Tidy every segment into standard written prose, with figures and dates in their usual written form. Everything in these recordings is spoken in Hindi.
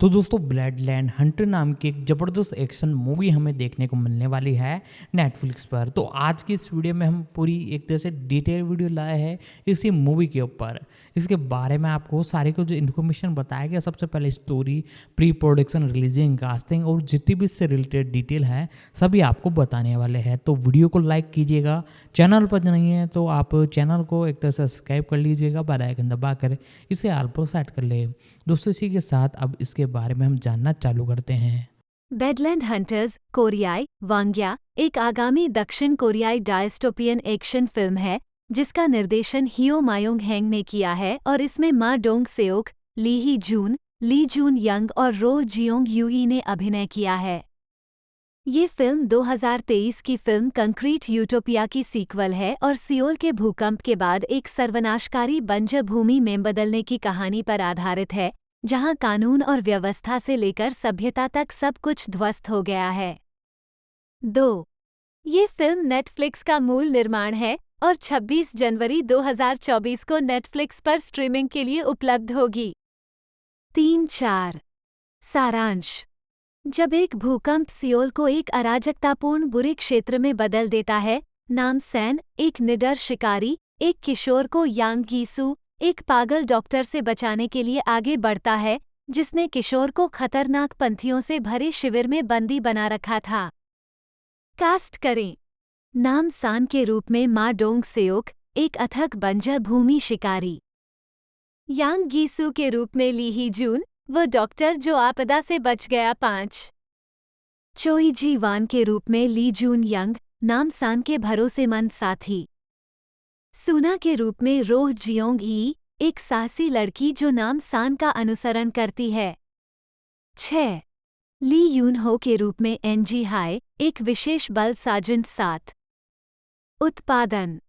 तो दोस्तों ब्लडलैंड हंटर नाम की एक ज़बरदस्त एक्शन मूवी हमें देखने को मिलने वाली है नेटफ्लिक्स पर। तो आज की इस वीडियो में हम पूरी एक तरह से डिटेल वीडियो लाए हैं इसी मूवी के ऊपर। इसके बारे में आपको सारे को जो इन्फॉर्मेशन बताया गया, सबसे पहले story, pre production, releasing, casting और जितनी भी इससे रिलेटेड डिटेल है सभी आपको बताने वाले हैं। तो वीडियो को लाइक कीजिएगा, चैनल पर नहीं है तो आप चैनल को एक तरह से सब्सक्राइब कर लीजिएगा, बेल आइकन दबा कर इसे ऑल पर सेट कर ले। दोस्तों इसी के साथ अब इसके बारे में हम जानना चालू करते हैं। बेडलैंड हंटर्स कोरियाई वांग्या एक आगामी दक्षिण कोरियाई डायस्टोपियन एक्शन फिल्म है जिसका निर्देशन हियो मायोंग हैंग ने किया है और इसमें मा डोंग सेओक, ली ही जून, ली जून यंग और रो जियोंग यूई ने अभिनय किया है। ये फिल्म 2023 की फिल्म कंक्रीट यूटोपिया की सीक्वल है और सियोल के भूकंप के बाद एक सर्वनाशकारी बंजर भूमि में बदलने की कहानी पर आधारित है, जहां कानून और व्यवस्था से लेकर सभ्यता तक सब कुछ ध्वस्त हो गया है। 2. ये फिल्म नेटफ्लिक्स का मूल निर्माण है और 26 जनवरी 2024 को नेटफ्लिक्स पर स्ट्रीमिंग के लिए उपलब्ध होगी। 3-4 सारांश। जब एक भूकंप सियोल को एक अराजकतापूर्ण बुरे क्षेत्र में बदल देता है, नाम सैन, एक निडर शिकारी, एक किशोर को यांग गीसू, एक पागल डॉक्टर से बचाने के लिए आगे बढ़ता है, जिसने किशोर को खतरनाक पंथियों से भरे शिविर में बंदी बना रखा था। कास्ट करें। नाम सान के रूप में मा डोंग सेओक, एक अथक बंजर भूमि शिकारी। यांग गीसू के रूप में ली ही जून, वो डॉक्टर जो आपदा से बच गया। 5. चोई जी वान के रूप में ली जून यंग, नाम सान के भरोसेमंद साथी। सुना के रूप में रोह जियोंग ई, एक साहसी लड़की जो नाम सान का अनुसरण करती है। 6. ली यून हो के रूप में एनजी हाय, एक विशेष बल सार्जेंट 7. उत्पादन।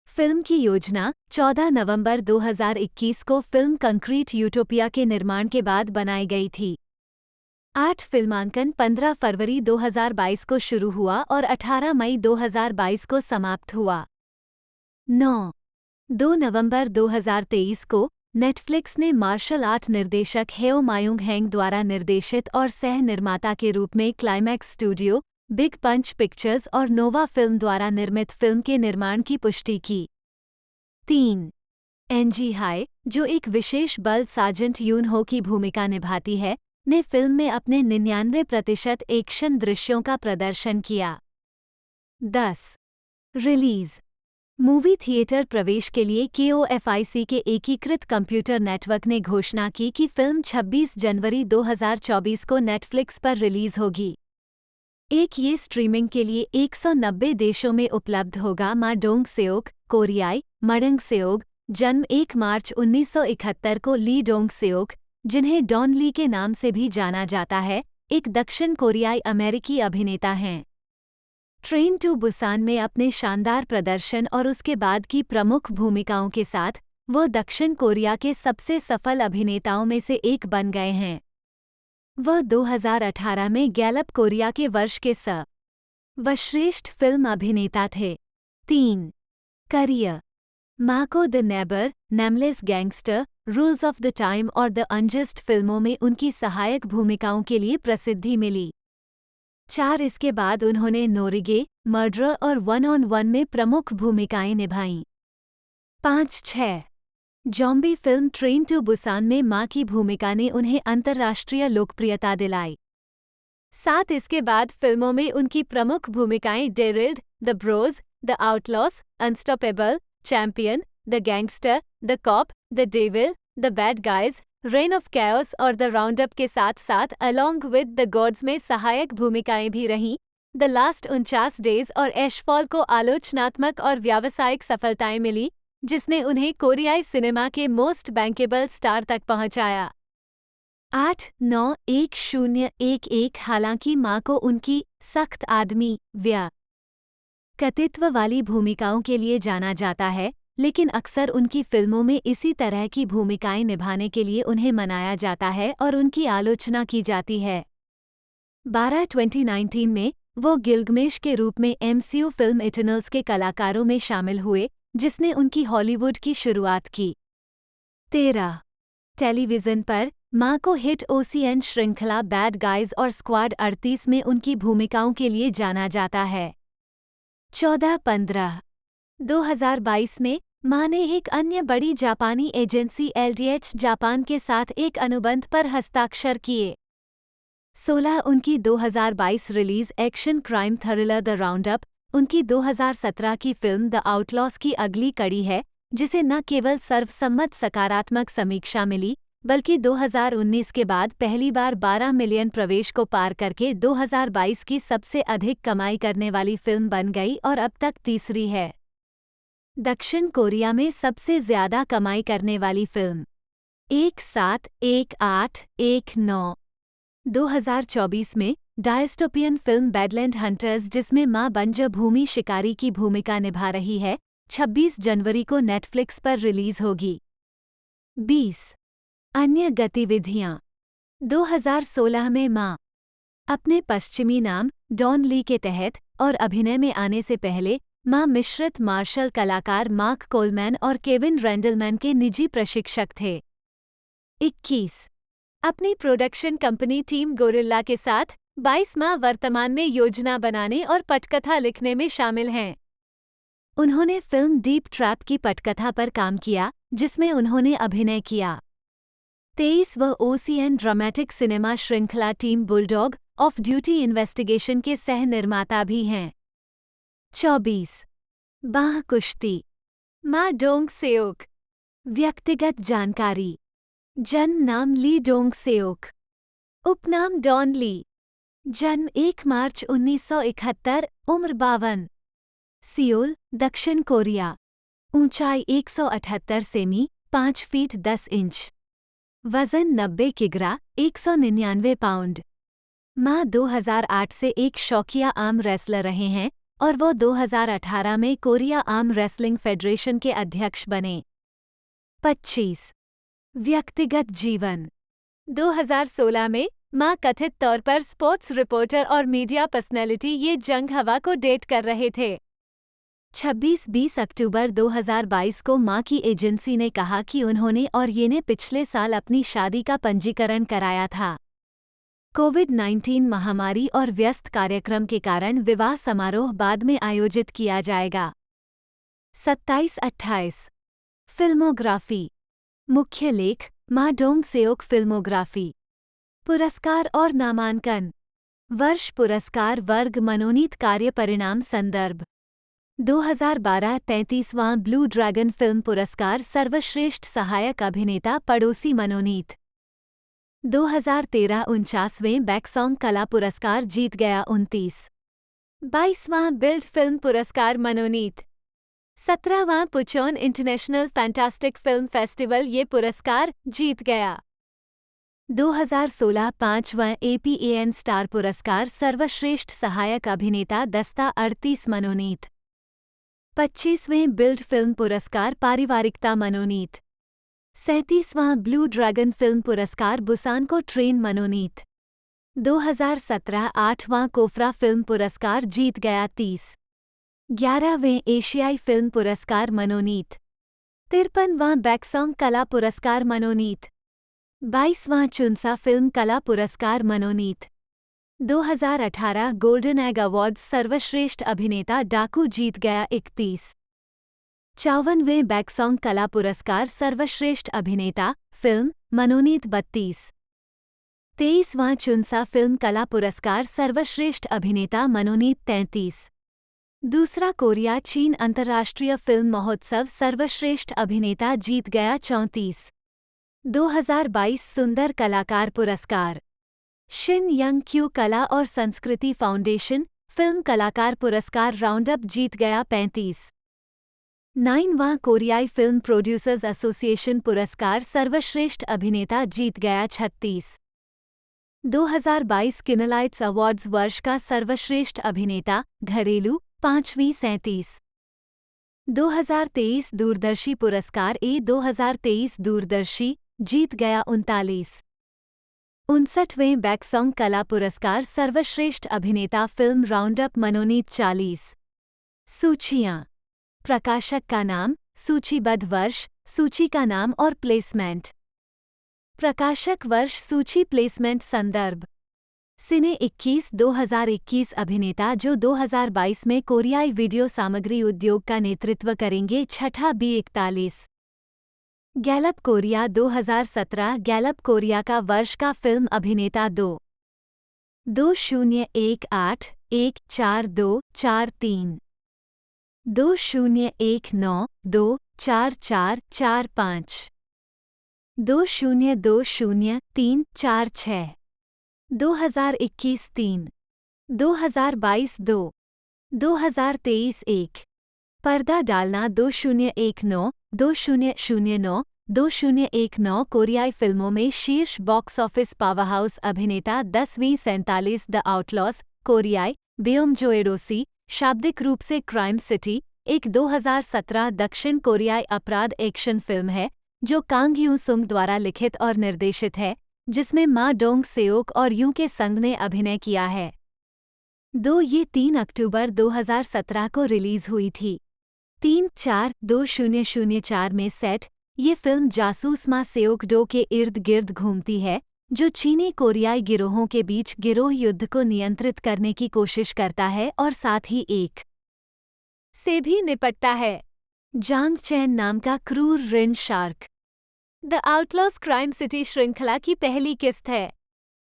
फिल्म की योजना 14 नवंबर 2021 को फिल्म कंक्रीट यूटोपिया के निर्माण के बाद बनाई गई थी। 8 फिल्मांकन 15 फरवरी 2022 को शुरू हुआ और 18 मई 2022 को समाप्त हुआ। 9. 2 नवंबर 2023 को नेटफ्लिक्स ने मार्शल आर्ट निर्देशक हेओ मायोंग हैंग द्वारा निर्देशित और सह निर्माता के रूप में क्लाइमैक्स स्टूडियो, बिग पंच पिक्चर्स और नोवा फिल्म द्वारा निर्मित फिल्म के निर्माण की पुष्टि की। 3. एनजी हाय, जो एक विशेष बल सार्जेंट यून हो की भूमिका निभाती है, ने फिल्म में अपने 99% एक्शन दृश्यों का प्रदर्शन किया। 10. रिलीज। मूवी थिएटर प्रवेश के लिए KOFIC के एकीकृत कंप्यूटर नेटवर्क ने घोषणा की कि फिल्म 26 जनवरी 2024 को नेटफ्लिक्स पर रिलीज होगी। ये स्ट्रीमिंग के लिए 190 देशों में उपलब्ध होगा। मा डोंग सेओक, कोरियाई, मडंग सेओग, जन्म 1 मार्च 1971 को ली डोंग सेओक, जिन्हें डॉन ली के नाम से भी जाना जाता है, एक दक्षिण कोरियाई अमेरिकी अभिनेता हैं। ट्रेन टू बुसान में अपने शानदार प्रदर्शन और उसके बाद की प्रमुख भूमिकाओं के साथ वो दक्षिण कोरिया के सबसे सफल अभिनेताओं में से एक बन गए हैं। वह 2018 में गैलप कोरिया के वर्ष के सर्वश्रेष्ठ फिल्म अभिनेता थे। 3. करियर। मा को the neighbour, nameless gangster, rules of the time और द अनजस्ट फिल्मों में उनकी सहायक भूमिकाओं के लिए प्रसिद्धि मिली। 4. इसके बाद उन्होंने नोरिगे, मर्डरर और वन-ऑन-वन में प्रमुख भूमिकाएं निभाईं। 5-6. Zombie film train to Busan में मां की भूमिका ने उन्हें अंतर्राष्ट्रीय लोकप्रियता दिलाई। 7. इसके बाद फिल्मों में उनकी प्रमुख भूमिकाएं derailed, the bros, the outlaws, unstoppable, champion, the gangster, the cop, the devil, the bad guys, reign of chaos और द राउंडअप के साथ साथ अलोंग विद द गॉड्स में सहायक भूमिकाएं भी रहीं। द लास्ट 49 डेज और एशफॉल को आलोचनात्मक और व्यावसायिक सफलताएं मिली, जिसने उन्हें कोरियाई सिनेमा के मोस्ट बैंकेबल स्टार तक पहुंचाया। 8-9-1011 हालांकि मां को उनकी सख्त आदमी व्यक्तित्व वाली भूमिकाओं के लिए जाना जाता है, लेकिन अक्सर उनकी फिल्मों में इसी तरह की भूमिकाएं निभाने के लिए उन्हें मनाया जाता है और उनकी आलोचना की जाती है। 12-2019 में वो गिल्गमेश के रूप में MCU फिल्म इटर्नल्स के कलाकारों में शामिल हुए, जिसने उनकी हॉलीवुड की शुरुआत की। 13. टेलीविज़न पर माँ को हिट ओसीएन श्रृंखला बैड गाइज और स्क्वाड 38 में उनकी भूमिकाओं के लिए जाना जाता है। 14-15 2022 में माँ ने एक अन्य बड़ी जापानी एजेंसी एलडीएच जापान के साथ एक अनुबंध पर हस्ताक्षर किए। 16 उनकी 2022 release action crime thriller the roundup उनकी 2017 की फिल्म द आउटलॉस की अगली कड़ी है, जिसे न केवल सर्वसम्मत सकारात्मक समीक्षा मिली बल्कि 2019 के बाद पहली बार 12 मिलियन प्रवेश को पार करके 2022 की सबसे अधिक कमाई करने वाली फिल्म बन गई और अब तक तीसरी है। दक्षिण कोरिया में सबसे ज्यादा कमाई करने वाली फिल्म 171819 2024 में डायस्टोपियन फिल्म बैडलैंड हंटर्स, जिसमें मां बंजभूमि शिकारी की भूमिका निभा रही है, 26 जनवरी को नेटफ्लिक्स पर रिलीज होगी। 20 अन्य गतिविधियां 2016 में मां अपने पश्चिमी नाम डॉन ली के तहत और अभिनय में आने से पहले मां मिश्रित मार्शल कलाकार मार्क कोलमैन और केविन रैंडलमैन के निजी प्रशिक्षक थे। 21 अपनी प्रोडक्शन कंपनी टीम गोरिल्ला के साथ 22 माह वर्तमान में योजना बनाने और पटकथा लिखने में शामिल हैं। उन्होंने फिल्म डीप ट्रैप की पटकथा पर काम किया, जिसमें उन्होंने अभिनय किया। 23 वह ओसीएन ड्रामेटिक सिनेमा श्रृंखला team bulldog of duty investigation के सह निर्माता भी हैं। 24 बाह कुश्ती मा डोंग सेओक व्यक्तिगत जानकारी जन्म नाम ली डोंग सेओक उपनाम डॉन ली जन्म 1 मार्च 1971 उम्र 52 सियोल दक्षिण कोरिया ऊंचाई 178 सेमी 5 फीट 10 इंच वजन 90 किग्रा 199 पाउंड मां 2008 से एक शौकिया आर्म रेसलर रहे हैं और वो 2018 में कोरिया आर्म रेसलिंग फेडरेशन के अध्यक्ष बने। 25 व्यक्तिगत जीवन 2016 में मां कथित तौर पर स्पोर्ट्स रिपोर्टर और मीडिया पर्सनैलिटी ये जंग हवा को डेट कर रहे थे। 26-20 अक्टूबर 2022 को मां की एजेंसी ने कहा कि उन्होंने और ये ने पिछले साल अपनी शादी का पंजीकरण कराया था। कोविड-19 महामारी और व्यस्त कार्यक्रम के कारण विवाह समारोह बाद में आयोजित किया जाएगा। 27-28 फिल्मोग्राफी मुख्य लेख मा डोंग सेओक फिल्मोग्राफी पुरस्कार और नामांकन वर्ष पुरस्कार वर्ग मनोनीत कार्य परिणाम संदर्भ 2012 33वां ब्लू ड्रैगन फिल्म पुरस्कार सर्वश्रेष्ठ सहायक अभिनेता पड़ोसी मनोनीत 2013 49वें बैकसॉन्ग कला पुरस्कार जीत गया 22वां बिल्ड फिल्म पुरस्कार मनोनीत 17वां पुचॉन इंटरनेशनल फैंटास्टिक फिल्म फेस्टिवल ये पुरस्कार जीत गया 2016 5वां एपीएन स्टार पुरस्कार सर्वश्रेष्ठ सहायक अभिनेता दस्ता 38 मनोनीत 25वें बिल्ड फिल्म पुरस्कार पारिवारिकता मनोनीत 37वां ब्लू ड्रैगन फिल्म पुरस्कार बुसान को ट्रेन मनोनीत 2017 8वां कोफरा फिल्म पुरस्कार जीत गया 11वें एशियाई फिल्म पुरस्कार मनोनीत 53वां बैकसॉन्ग कला पुरस्कार मनोनीत 22वां चुनसा फिल्म कला पुरस्कार मनोनीत 2018 गोल्डन एग अवार्ड्स सर्वश्रेष्ठ अभिनेता डाकू जीत गया 54वें बैकसॉन्ग कला पुरस्कार सर्वश्रेष्ठ अभिनेता फिल्म मनोनीत 23वां चुनसा फिल्म कला पुरस्कार सर्वश्रेष्ठ अभिनेता मनोनीत 33 दूसरा कोरिया चीन अंतर्राष्ट्रीय फिल्म महोत्सव सर्वश्रेष्ठ अभिनेता जीत गया 34 2022 सुंदर कलाकार पुरस्कार शिन यंग क्यू कला और संस्कृति फाउंडेशन फिल्म कलाकार पुरस्कार राउंडअप जीत गया 35 9वां कोरियाई फिल्म प्रोड्यूसर्स एसोसिएशन पुरस्कार सर्वश्रेष्ठ अभिनेता जीत गया 36 2022 किनलाइट्स अवार्ड्स वर्ष का सर्वश्रेष्ठ अभिनेता घरेलू 5वीं 37 2023 दूरदर्शी पुरस्कार 2023 दूरदर्शी जीत गया 39 59वें बैकसॉन्ग कला पुरस्कार सर्वश्रेष्ठ अभिनेता फिल्म राउंडअप मनोनीत 40 सूचियाँ प्रकाशक का नाम सूचीबद्ध वर्ष सूची का नाम और प्लेसमेंट प्रकाशक वर्ष सूची प्लेसमेंट संदर्भ सिने 21 2021 अभिनेता जो 2022 में कोरियाई वीडियो सामग्री उद्योग का नेतृत्व करेंगे। छठा B41 Gallup Korea 2017 Gallup Korea का वर्ष का फिल्म अभिनेता 2018142443 2019244445 20203446 2021 3 2022 2 2023 1 पर्दा डालना 2019 2009 2019 कोरियाई फिल्मों में शीर्ष बॉक्स ऑफिस पावरहाउस अभिनेता 10वीं47 द आउटलॉस कोरियाई बेओमजोएडोसी शाब्दिक रूप से क्राइम सिटी एक 2017 दक्षिण कोरियाई अपराध एक्शन फिल्म है जो कांग यू सुंग द्वारा लिखित और निर्देशित है, जिसमें मा डोंग सेओक और यूं के संग ने अभिनय किया है। ये 3 अक्टूबर 2017 को रिलीज हुई थी। 3-4-2004 में सेट ये फिल्म जासूस मा सेओक डो के इर्द गिर्द घूमती है, जो चीनी कोरियाई गिरोहों के बीच गिरोह युद्ध को नियंत्रित करने की कोशिश करता है और साथ ही एक से भी निपटता है, जांग चैन नाम का क्रूर ऋण shark. The outlaws crime city श्रृंखला की पहली किस्त है।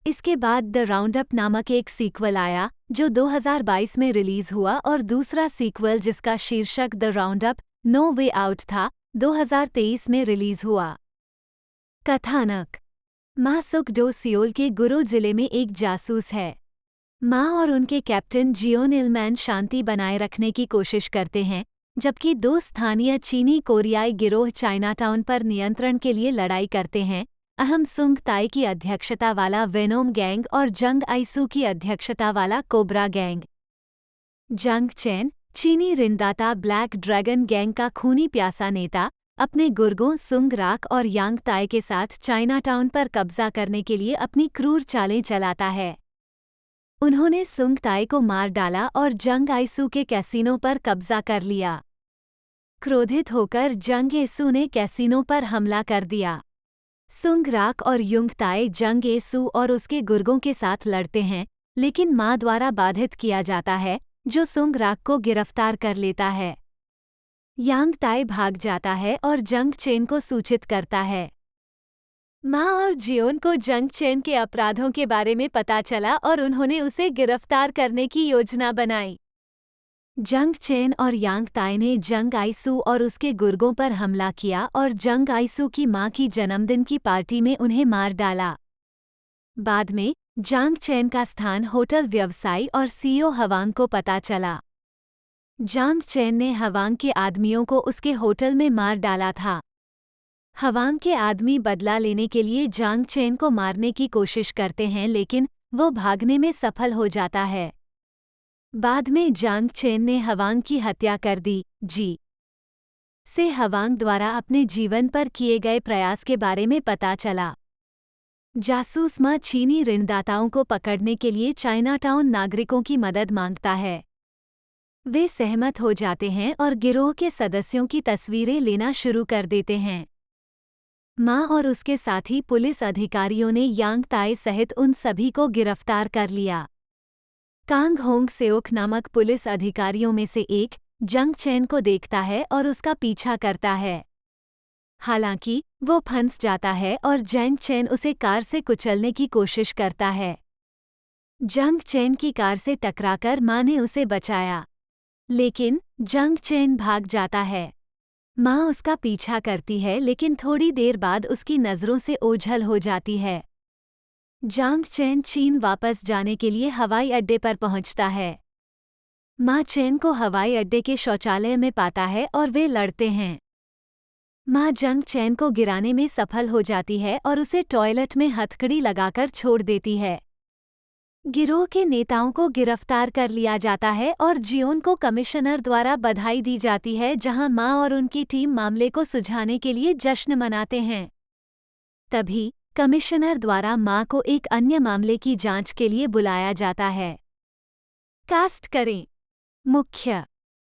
इसके बाद द राउंडअप नामक एक सीक्वल आया जो 2022 में रिलीज हुआ और दूसरा सीक्वल जिसका शीर्षक the roundup no way out था 2023 में रिलीज हुआ। कथानक मा सुक डो सियोल के गुरो जिले में एक जासूस है। मा और उनके कैप्टन जियोन इलमैन शांति बनाए रखने की कोशिश करते हैं, जबकि 2 स्थानीय चीनी कोरियाई गिरोह चाइनाटाउन पर नियंत्रण के लिए लड़ाई करते हैं। अहम सुंग ताई की अध्यक्षता वाला वेनोम गैंग और जंग आइसू की अध्यक्षता वाला कोबरा गैंग। जंग चैन चीनी ऋणदाता ब्लैक ड्रैगन गैंग का खूनी प्यासा नेता अपने गुर्गों सुंग राक और यांग ताई के साथ चाइनाटाउन पर कब्जा करने के लिए अपनी क्रूर चालें चलाता है। उन्होंने सुंग ताई को मार डाला और जंग आइसू के कैसीनो पर कब्जा कर लिया। क्रोधित होकर जंग एसू ने कैसीनो पर हमला कर दिया। सुंग राक और युंग ताई जंग एसू और उसके गुर्गों के साथ लड़ते हैं, लेकिन मा द्वारा बाधित किया जाता है, जो सुंग राक को गिरफ्तार कर लेता है। यांग ताई भाग जाता है और जंग चेन को सूचित करता है। मा और जियोन को जंग चेन के अपराधों के बारे में पता चला और उन्होंने उसे गिरफ्तार करने की योजना बनाई। जंग चेन और यांग ताई ने जंग आइसू और उसके गुर्गों पर हमला किया और जंग आइसू की मां की जन्मदिन की पार्टी में उन्हें मार डाला। बाद में जांग चेन का स्थान होटल व्यवसायी और सीईओ हवांग को पता चला। जांग चेन ने हवांग के आदमियों को उसके होटल में मार डाला था। हवांग के आदमी बदला लेने के लिए जांग चेन को मारने की कोशिश करते हैं, लेकिन वो भागने में सफल हो जाता है। बाद में जांग चेन ने हवांग की हत्या कर दी। से हवांग द्वारा अपने जीवन पर किए गए प्रयास के बारे में पता चला। जासूस मा चीनी ऋणदाताओं को पकड़ने के लिए चाइनाटाउन नागरिकों की मदद मांगता है। वे सहमत हो जाते हैं और गिरोह के सदस्यों की तस्वीरें लेना शुरू कर देते हैं। मा और उसके साथी पुलिस अधिकारियों ने यांग ताई सहित उन सभी को गिरफ्तार कर लिया। कांग होंग सेओक नामक पुलिस अधिकारियों में से एक जंग चेन को देखता है और उसका पीछा करता है। हालांकि वो फंस जाता है और जंग चेन उसे कार से कुचलने की कोशिश करता है। जंग चेन की कार से टकराकर मां ने उसे बचाया, लेकिन जंग चेन भाग जाता है। मां उसका पीछा करती है, लेकिन थोड़ी देर बाद उसकी नज़रों से ओझल हो जाती है। जांग चेन चीन वापस जाने के लिए हवाई अड्डे पर पहुंचता है। मां चेन को हवाई अड्डे के शौचालय में पाता है और वे लड़ते हैं। मां जंग चेन को गिराने में सफल हो जाती है और उसे टॉयलेट में हथकड़ी लगाकर छोड़ देती है। गिरोह के नेताओं को गिरफ्तार कर लिया जाता है और जियोन को कमिश्नर द्वारा बधाई दी जाती है, जहां मां और उनकी टीम मामले को सुलझाने के लिए जश्न मनाते हैं। तभी कमिश्नर द्वारा मां को एक अन्य मामले की जांच के लिए बुलाया जाता है। कास्ट करें। मुख्य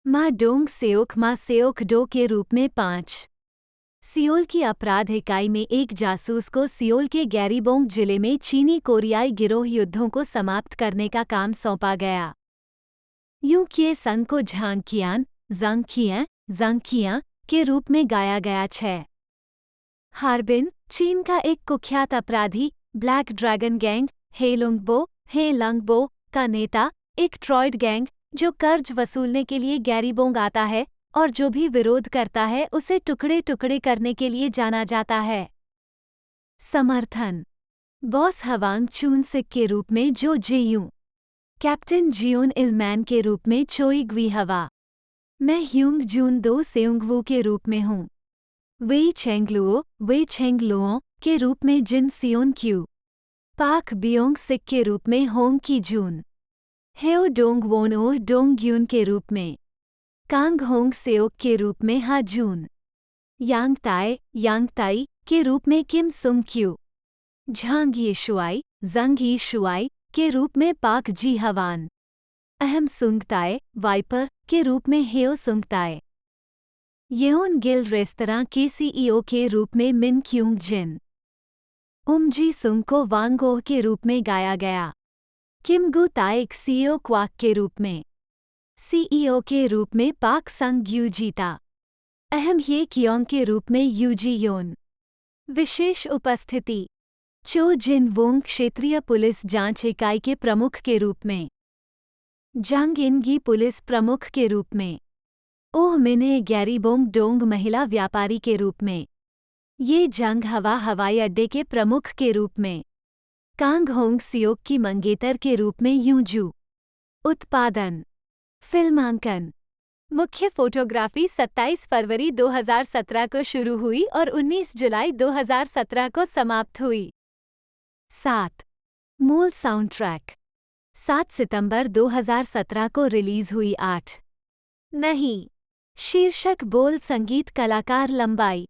मा डोंग सेओक मा सेओक डो के रूप में 5 सियोल की अपराध इकाई में एक जासूस को सियोल के गैरीबोंग जिले में चीनी कोरियाई गिरोह युद्धों को समाप्त करने का काम सौंपा गया। यूं किए संग को जंग के रूप में गाया गया 6। हार्बिन, चीन का एक कुख्यात अपराधी, ब्लैक ड्रैगन गैंग हेलंगबो का नेता, एक ट्रॉयड गैंग जो कर्ज वसूलने के लिए गैरीबोंग आता है और जो भी विरोध करता है उसे टुकड़े टुकड़े करने के लिए जाना जाता है। समर्थन: बॉस हवांग चून सिक के रूप में जो जेयूं, कैप्टन जियोन इलमैन के रूप में चोई ग्वी हवा, मैं ह्यूंग जून दो सेउंगवू के रूप में हूँ, वे चेंगलुओ के रूप में जिन सियोन क्यू, पाक बियोंग सिक के रूप में होंग की जून, हेओ डोंग वोनो डोंग ग्यून के रूप में, कांग होंग सेओक के रूप में हा जून, यांग ताई के रूप में किम सुंग क्यू, जंग यीशुआई के रूप में पाक जी हवान, अहम सुंगताए वाइपर के रूप में हेओ सुंगताए, येओन गिल रेस्तरां के सीईओ के रूप में मिन क्यूंग जिन, जी सुंग को वांगोह के रूप में गाया गया। किम गु ताइक सीईओ क्वाक के रूप में, सीईओ के रूप में पाक संग ग्यू जीता, अहम ये कियोंग के रूप में यूजी योन। विशेष उपस्थिति: चो जिन वोंग क्षेत्रीय पुलिस जांच इकाई के प्रमुख के रूप में, जंग इनगी पुलिस प्रमुख के रूप में, ओह मिने गैरीबोंग डोंग महिला व्यापारी के रूप में, ये जंग हवाई अड्डे के प्रमुख के रूप में, कांग होंग सियोक की मंगेतर के रूप में यूजू। उत्पादन: फिल्मांकन। मुख्य फोटोग्राफी 27 फरवरी 2017 को शुरू हुई और 19 जुलाई 2017 को समाप्त हुई। 7 मूल साउंड ट्रैक 7 सितंबर 2017 को रिलीज हुई। 8 नहीं शीर्षक बोल संगीत कलाकार लंबाई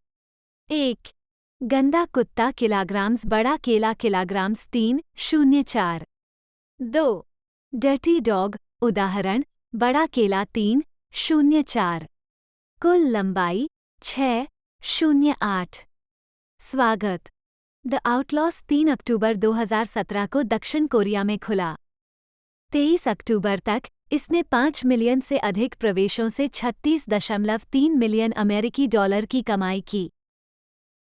1 गंदा कुत्ता किलोग्राम्स बड़ा केला किलोग्राम्स 304 2 डर्टी डॉग उदाहरण बड़ा केला 304 कुल लंबाई 608 स्वागत द आउटलॉस 3 अक्टूबर 2017 को दक्षिण कोरिया में खुला। 23 अक्टूबर तक इसने 5 मिलियन से अधिक प्रवेशों से 36.3 मिलियन अमेरिकी डॉलर की कमाई की।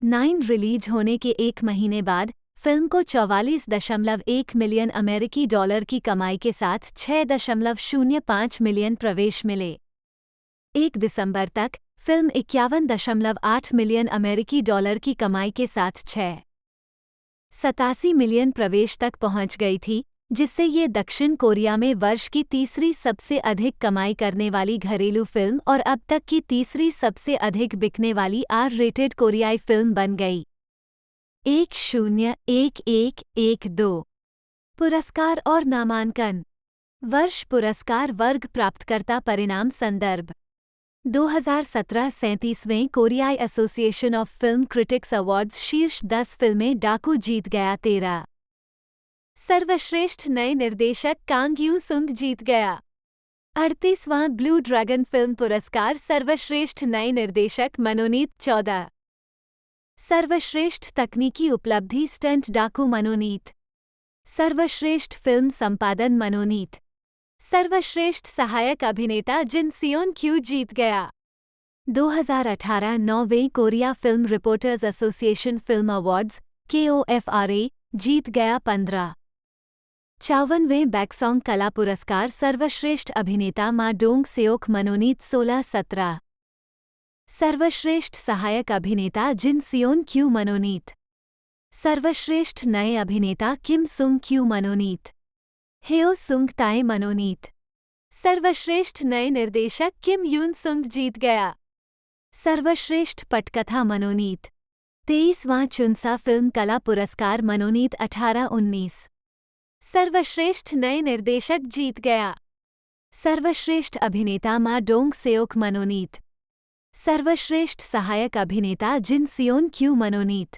9 रिलीज होने के एक महीने बाद फिल्म को 44.1 मिलियन अमेरिकी डॉलर की कमाई के साथ 6.05 मिलियन प्रवेश मिले। 1 दिसंबर तक फिल्म 51.8 मिलियन अमेरिकी डॉलर की कमाई के साथ 87 मिलियन प्रवेश तक पहुंच गई थी, जिससे ये दक्षिण कोरिया में वर्ष की तीसरी सबसे अधिक कमाई करने वाली घरेलू फिल्म और अब तक की तीसरी सबसे अधिक बिकने वाली R-रेटेड कोरियाई फिल्म बन गई। 101112 पुरस्कार और नामांकन। वर्ष पुरस्कार वर्ग प्राप्तकर्ता परिणाम संदर्भ 2017 37वें कोरियाई association of film critics awards शीर्ष 10 फिल्में डाकू जीत गया। 13 सर्वश्रेष्ठ नए निर्देशक कांग यू सुंग जीत गया। 38वां ब्लू ड्रैगन फिल्म पुरस्कार सर्वश्रेष्ठ नए निर्देशक मनोनीत। 14 सर्वश्रेष्ठ तकनीकी उपलब्धि स्टंट डाकू मनोनीत। सर्वश्रेष्ठ फिल्म संपादन मनोनीत। सर्वश्रेष्ठ सहायक अभिनेता जिन सियोन क्यू जीत गया। 2018 9वें Korea film reporters association film awards KOFRA जीत गया। 15 54वें बैकसॉन्ग कला पुरस्कार सर्वश्रेष्ठ अभिनेता मा डोंग सेओक मनोनीत। 16 17 सर्वश्रेष्ठ सहायक अभिनेता जिन सियोन क्यू मनोनीत। सर्वश्रेष्ठ नए अभिनेता किम सुंग क्यू मनोनीत। हेओ सुंग ताए मनोनीत। सर्वश्रेष्ठ नए निर्देशक किम यून सुंग जीत गया। सर्वश्रेष्ठ पटकथा मनोनीत। 23वां चुनसा फिल्म कला पुरस्कार मनोनीत। 18-19 सर्वश्रेष्ठ नए निर्देशक जीत गया। सर्वश्रेष्ठ अभिनेता मा डोंग सेओक मनोनीत। सर्वश्रेष्ठ सहायक अभिनेता जिन सियोन क्यू मनोनीत।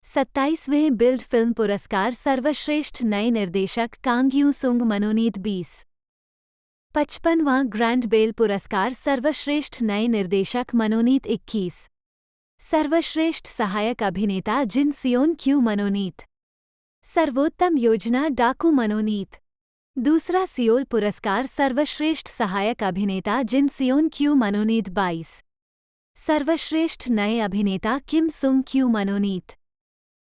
27वें बिल्ड फिल्म पुरस्कार सर्वश्रेष्ठ नए निर्देशक कांग यू सुंग मनोनीत। 20 55वां ग्रैंड बेल पुरस्कार सर्वश्रेष्ठ नए निर्देशक मनोनीत। 21 सर्वश्रेष्ठ सहायक अभिनेता जिन सियोन क्यू मनोनीत। सर्वोत्तम योजना डाकू मनोनीत। दूसरा सियोल पुरस्कार सर्वश्रेष्ठ सहायक अभिनेता जिन सियोन क्यू मनोनीत 22। सर्वश्रेष्ठ नए अभिनेता किम सुंग क्यू मनोनीत।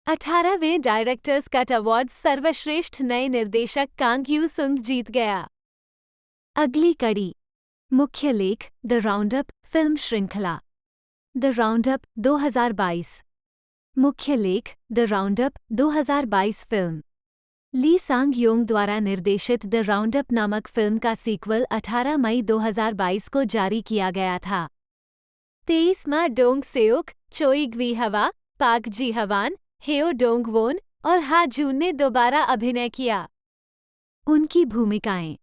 18वें डायरेक्टर्स कट अवार्ड सर्वश्रेष्ठ नए निर्देशक कांग यू सुंग जीत गया। अगली कड़ी। मुख्य लेख द राउंडअप फिल्म श्रृंखला। The roundup 2022। मुख्य लेख the roundup 2022 film. Lee Sang Yong द्वारा निर्देशित द राउंडअप नामक फिल्म का सीक्वल 18 मई 2022 को जारी किया गया था। 23 मा डोंग सेओक, चोई ग्वी हवा, पाक जी हवान, हेओ डोंग वोन और हा जून ने दोबारा अभिनय किया। उनकी भूमिकाएं।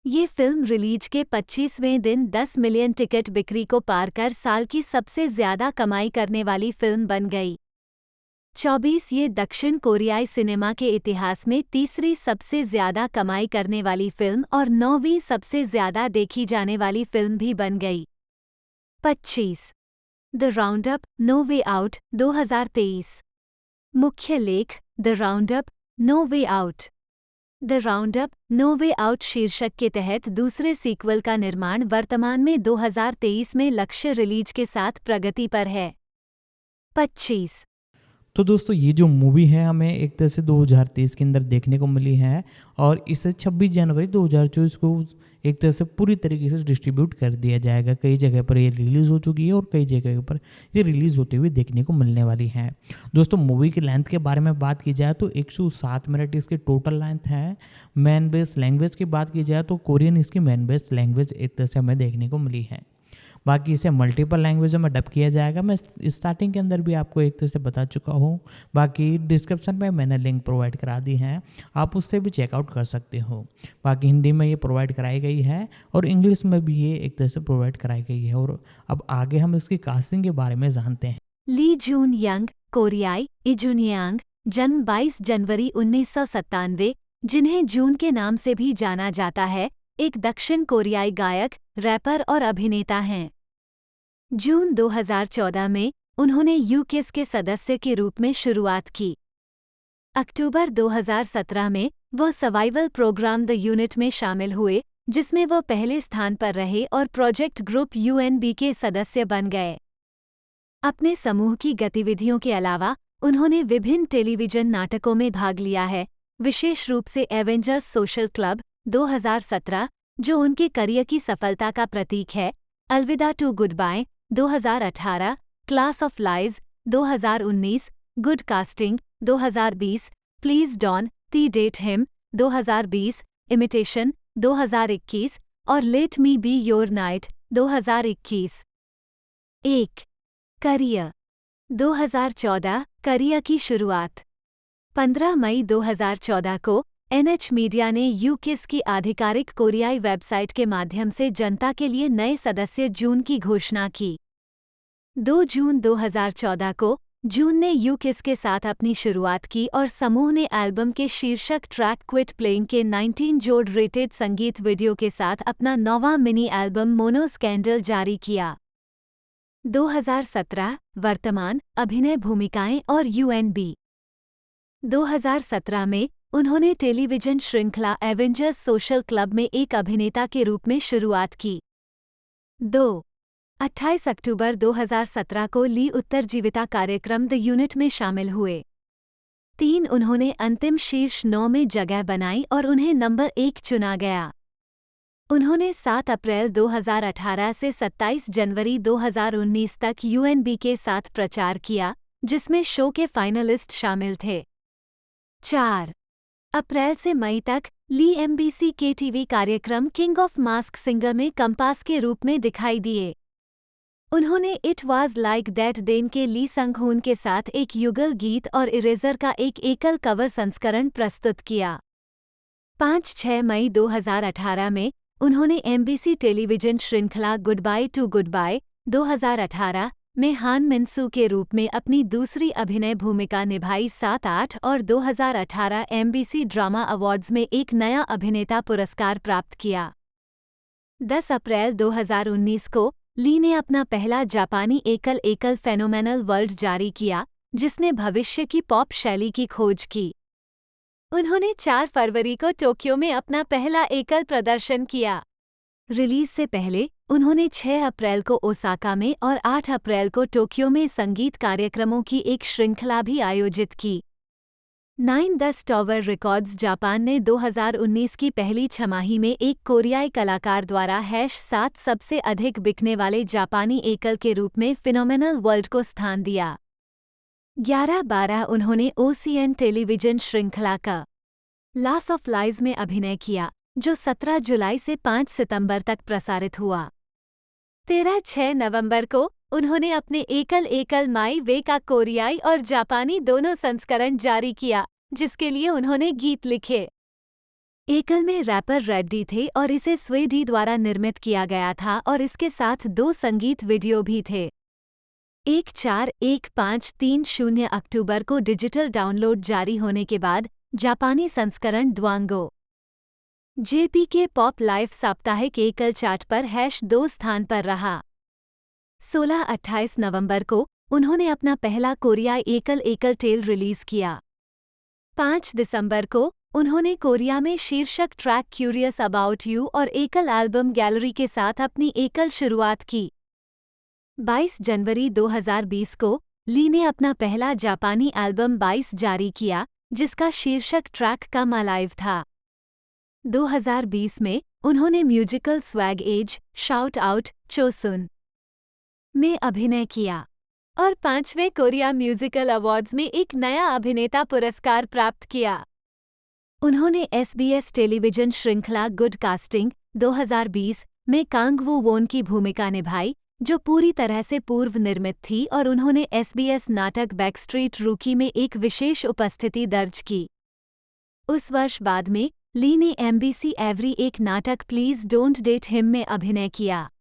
ये फिल्म रिलीज के 25वें दिन 10 मिलियन टिकट बिक्री को पार कर साल की सबसे ज्यादा कमाई करने वाली फिल्म बन गई। 24 ये दक्षिण कोरियाई सिनेमा के इतिहास में तीसरी सबसे ज्यादा कमाई करने वाली फिल्म और 9वीं सबसे ज्यादा देखी जाने वाली फिल्म भी बन गई। 25 the roundup no way out 2023। मुख्य लेख the roundup no way out. The roundup no way out शीर्षक के तहत दूसरे सीक्वल का निर्माण वर्तमान में 2023 में लक्ष्य रिलीज के साथ प्रगति पर है। 25 तो दोस्तों ये जो मूवी है हमें एक तरह से 2023 के अंदर देखने को मिली है और इसे 26 जनवरी 2024 को एक तरह से पूरी तरीके से डिस्ट्रीब्यूट कर दिया जाएगा। कई जगह पर ये रिलीज़ हो चुकी है और कई जगह पर ये रिलीज़ होते हुए देखने को मिलने वाली है। दोस्तों मूवी की लेंथ के बारे में बात की जाए तो 107 मिनट इसकी टोटल लेंथ है। मैन बेस्ड लैंग्वेज की बात की जाए तो कोरियन इसकी मैन बेस्ड लैंग्वेज एक तरह से हमें देखने को मिली है। बाकी इसे मल्टीपल लैंग्वेजों में डब किया जाएगा। मैं स्टार्टिंग के अंदर भी आपको एक तरह से बता चुका हूँ। बाकी डिस्क्रिप्शन में मैंने लिंक प्रोवाइड करा दी है, आप उससे भी चेकआउट कर सकते हो। बाकी हिंदी में ये प्रोवाइड कराई गई है और इंग्लिश में भी ये एक तरह से प्रोवाइड कराई गई है। और अब आगे हम इसकी कास्टिंग के बारे में जानते हैं। ली जून यंग, कोरियाई, इजुनियांग, जन्म 22 जनवरी 1997, जिन्हें जून के नाम से भी जाना जाता है, एक दक्षिण कोरियाई गायक, रैपर और अभिनेता हैं। जून 2014 में उन्होंने यूकिस के सदस्य के रूप में शुरुआत की। अक्टूबर 2017 में वो सर्वाइवल प्रोग्राम द यूनिट में शामिल हुए, जिसमें वो पहले स्थान पर रहे और प्रोजेक्ट ग्रुप यूएनबी के सदस्य बन गए। अपने समूह की गतिविधियों के अलावा उन्होंने विभिन्न टेलीविजन नाटकों में भाग लिया है, विशेष रूप से एवेंजर्स सोशल क्लब 2017, जो उनके करियर की सफलता का प्रतीक है, अलविदा to goodbye 2018, class of lies 2019, good casting 2020, please don't date him 2020, imitation 2021 और let me be your knight 2021। 1. Career 2014 career की शुरुआत। 15 मई 2014 को NH मीडिया ने यूकिस की आधिकारिक कोरियाई वेबसाइट के माध्यम से जनता के लिए नए सदस्य जून की घोषणा की। 2 जून 2014 को जून ने यूकिस के साथ अपनी शुरुआत की और समूह ने एल्बम के शीर्षक ट्रैक क्विट प्लेइंग के 19 जोड़ रेटेड संगीत वीडियो के साथ अपना 9वां मिनी एल्बम मोनो स्कैंडल जारी किया। 2017 वर्तमान अभिनय भूमिकाएं और यूएनबी। 2017 में उन्होंने टेलीविजन श्रृंखला एवेंजर्स सोशल क्लब में एक अभिनेता के रूप में शुरुआत की। 28 अक्टूबर 2017 को ली उत्तरजीविता कार्यक्रम द यूनिट में शामिल हुए। 3 उन्होंने अंतिम शीर्ष 9 में जगह बनाई और उन्हें नंबर 1 चुना गया। उन्होंने 7 अप्रैल 2018 से 27 जनवरी 2019 तक यूएनबी के साथ प्रचार किया, जिसमें शो के फाइनलिस्ट शामिल थे। 4 अप्रैल से मई तक ली एमबीसी के टीवी कार्यक्रम किंग ऑफ मास्क सिंगर में कंपास के रूप में दिखाई दिए। उन्होंने it was like that then के ली संग हुन के साथ एक युगल गीत और इरेजर का एक एकल कवर संस्करण प्रस्तुत किया। 5-6 मई 2018 में उन्होंने एमबीसी टेलीविजन श्रृंखला goodbye to goodbye 2018 में हान मिनसू के रूप में अपनी दूसरी अभिनय भूमिका निभाई। 7-8 और 2018 एमबीसी ड्रामा अवार्ड्स में एक नया अभिनेता पुरस्कार प्राप्त किया। 10 अप्रैल 2019 को ली ने अपना पहला जापानी एकल फेनोमेनल वर्ल्ड जारी किया, जिसने भविष्य की पॉप शैली की खोज की। उन्होंने 4 फरवरी को टोक्यो में अपना पहला एकल प्रदर्शन किया। रिलीज से पहले उन्होंने 6 अप्रैल को ओसाका में और 8 अप्रैल को टोक्यो में संगीत कार्यक्रमों की एक श्रृंखला भी आयोजित की। 9 टॉवर रिकॉर्ड्स जापान ने 2019 की पहली छमाही में एक कोरियाई कलाकार द्वारा #7 सबसे अधिक बिकने वाले जापानी एकल के रूप में फिनोमेनल वर्ल्ड को स्थान दिया। 11/12 उन्होंने ओसीएन टेलीविजन श्रृंखला का लॉस ऑफ लाइज में अभिनय किया, जो 17 जुलाई से 5 सितंबर तक प्रसारित हुआ। 13-6 नवंबर को उन्होंने अपने एकल माई वे का कोरियाई और जापानी दोनों संस्करण जारी किया, जिसके लिए उन्होंने गीत लिखे। एकल में रैपर रेड्डी थे और इसे स्वेडी द्वारा निर्मित किया गया था और इसके साथ 2 संगीत वीडियो भी थे। 14-15-30 अक्टूबर को डिजिटल डाउनलोड जारी होने के बाद जापानी संस्करण द्वांगो जेपी के पॉप लाइफ साप्ताहिक एकल चार्ट पर #2 स्थान पर रहा। 16-28 नवंबर को उन्होंने अपना पहला कोरियाई एकल टेल रिलीज किया। 5 दिसंबर को उन्होंने कोरिया में शीर्षक ट्रैक क्यूरियस अबाउट यू और एकल एल्बम गैलरी के साथ अपनी एकल शुरुआत की। 22 जनवरी 2020 को ली ने अपना पहला जापानी एल्बम 22 जारी किया, जिसका शीर्षक ट्रैक कम अलाइव था। 2020 में उन्होंने musical swag age shout out Chosun में अभिनय किया और 5वें कोरिया म्यूजिकल अवार्ड्स में एक नया अभिनेता पुरस्कार प्राप्त किया। उन्होंने SBS टेलीविजन श्रृंखला गुड कास्टिंग 2020 में कांग वू वोन की भूमिका निभाई, जो पूरी तरह से पूर्व निर्मित थी, और उन्होंने SBS नाटक बैकस्ट्रीट रूकी में एक विशेष उपस्थिति दर्ज की। उस वर्ष बाद में ली ने MBC एवरी एक नाटक प्लीज डोंट डेट हिम में अभिनय किया।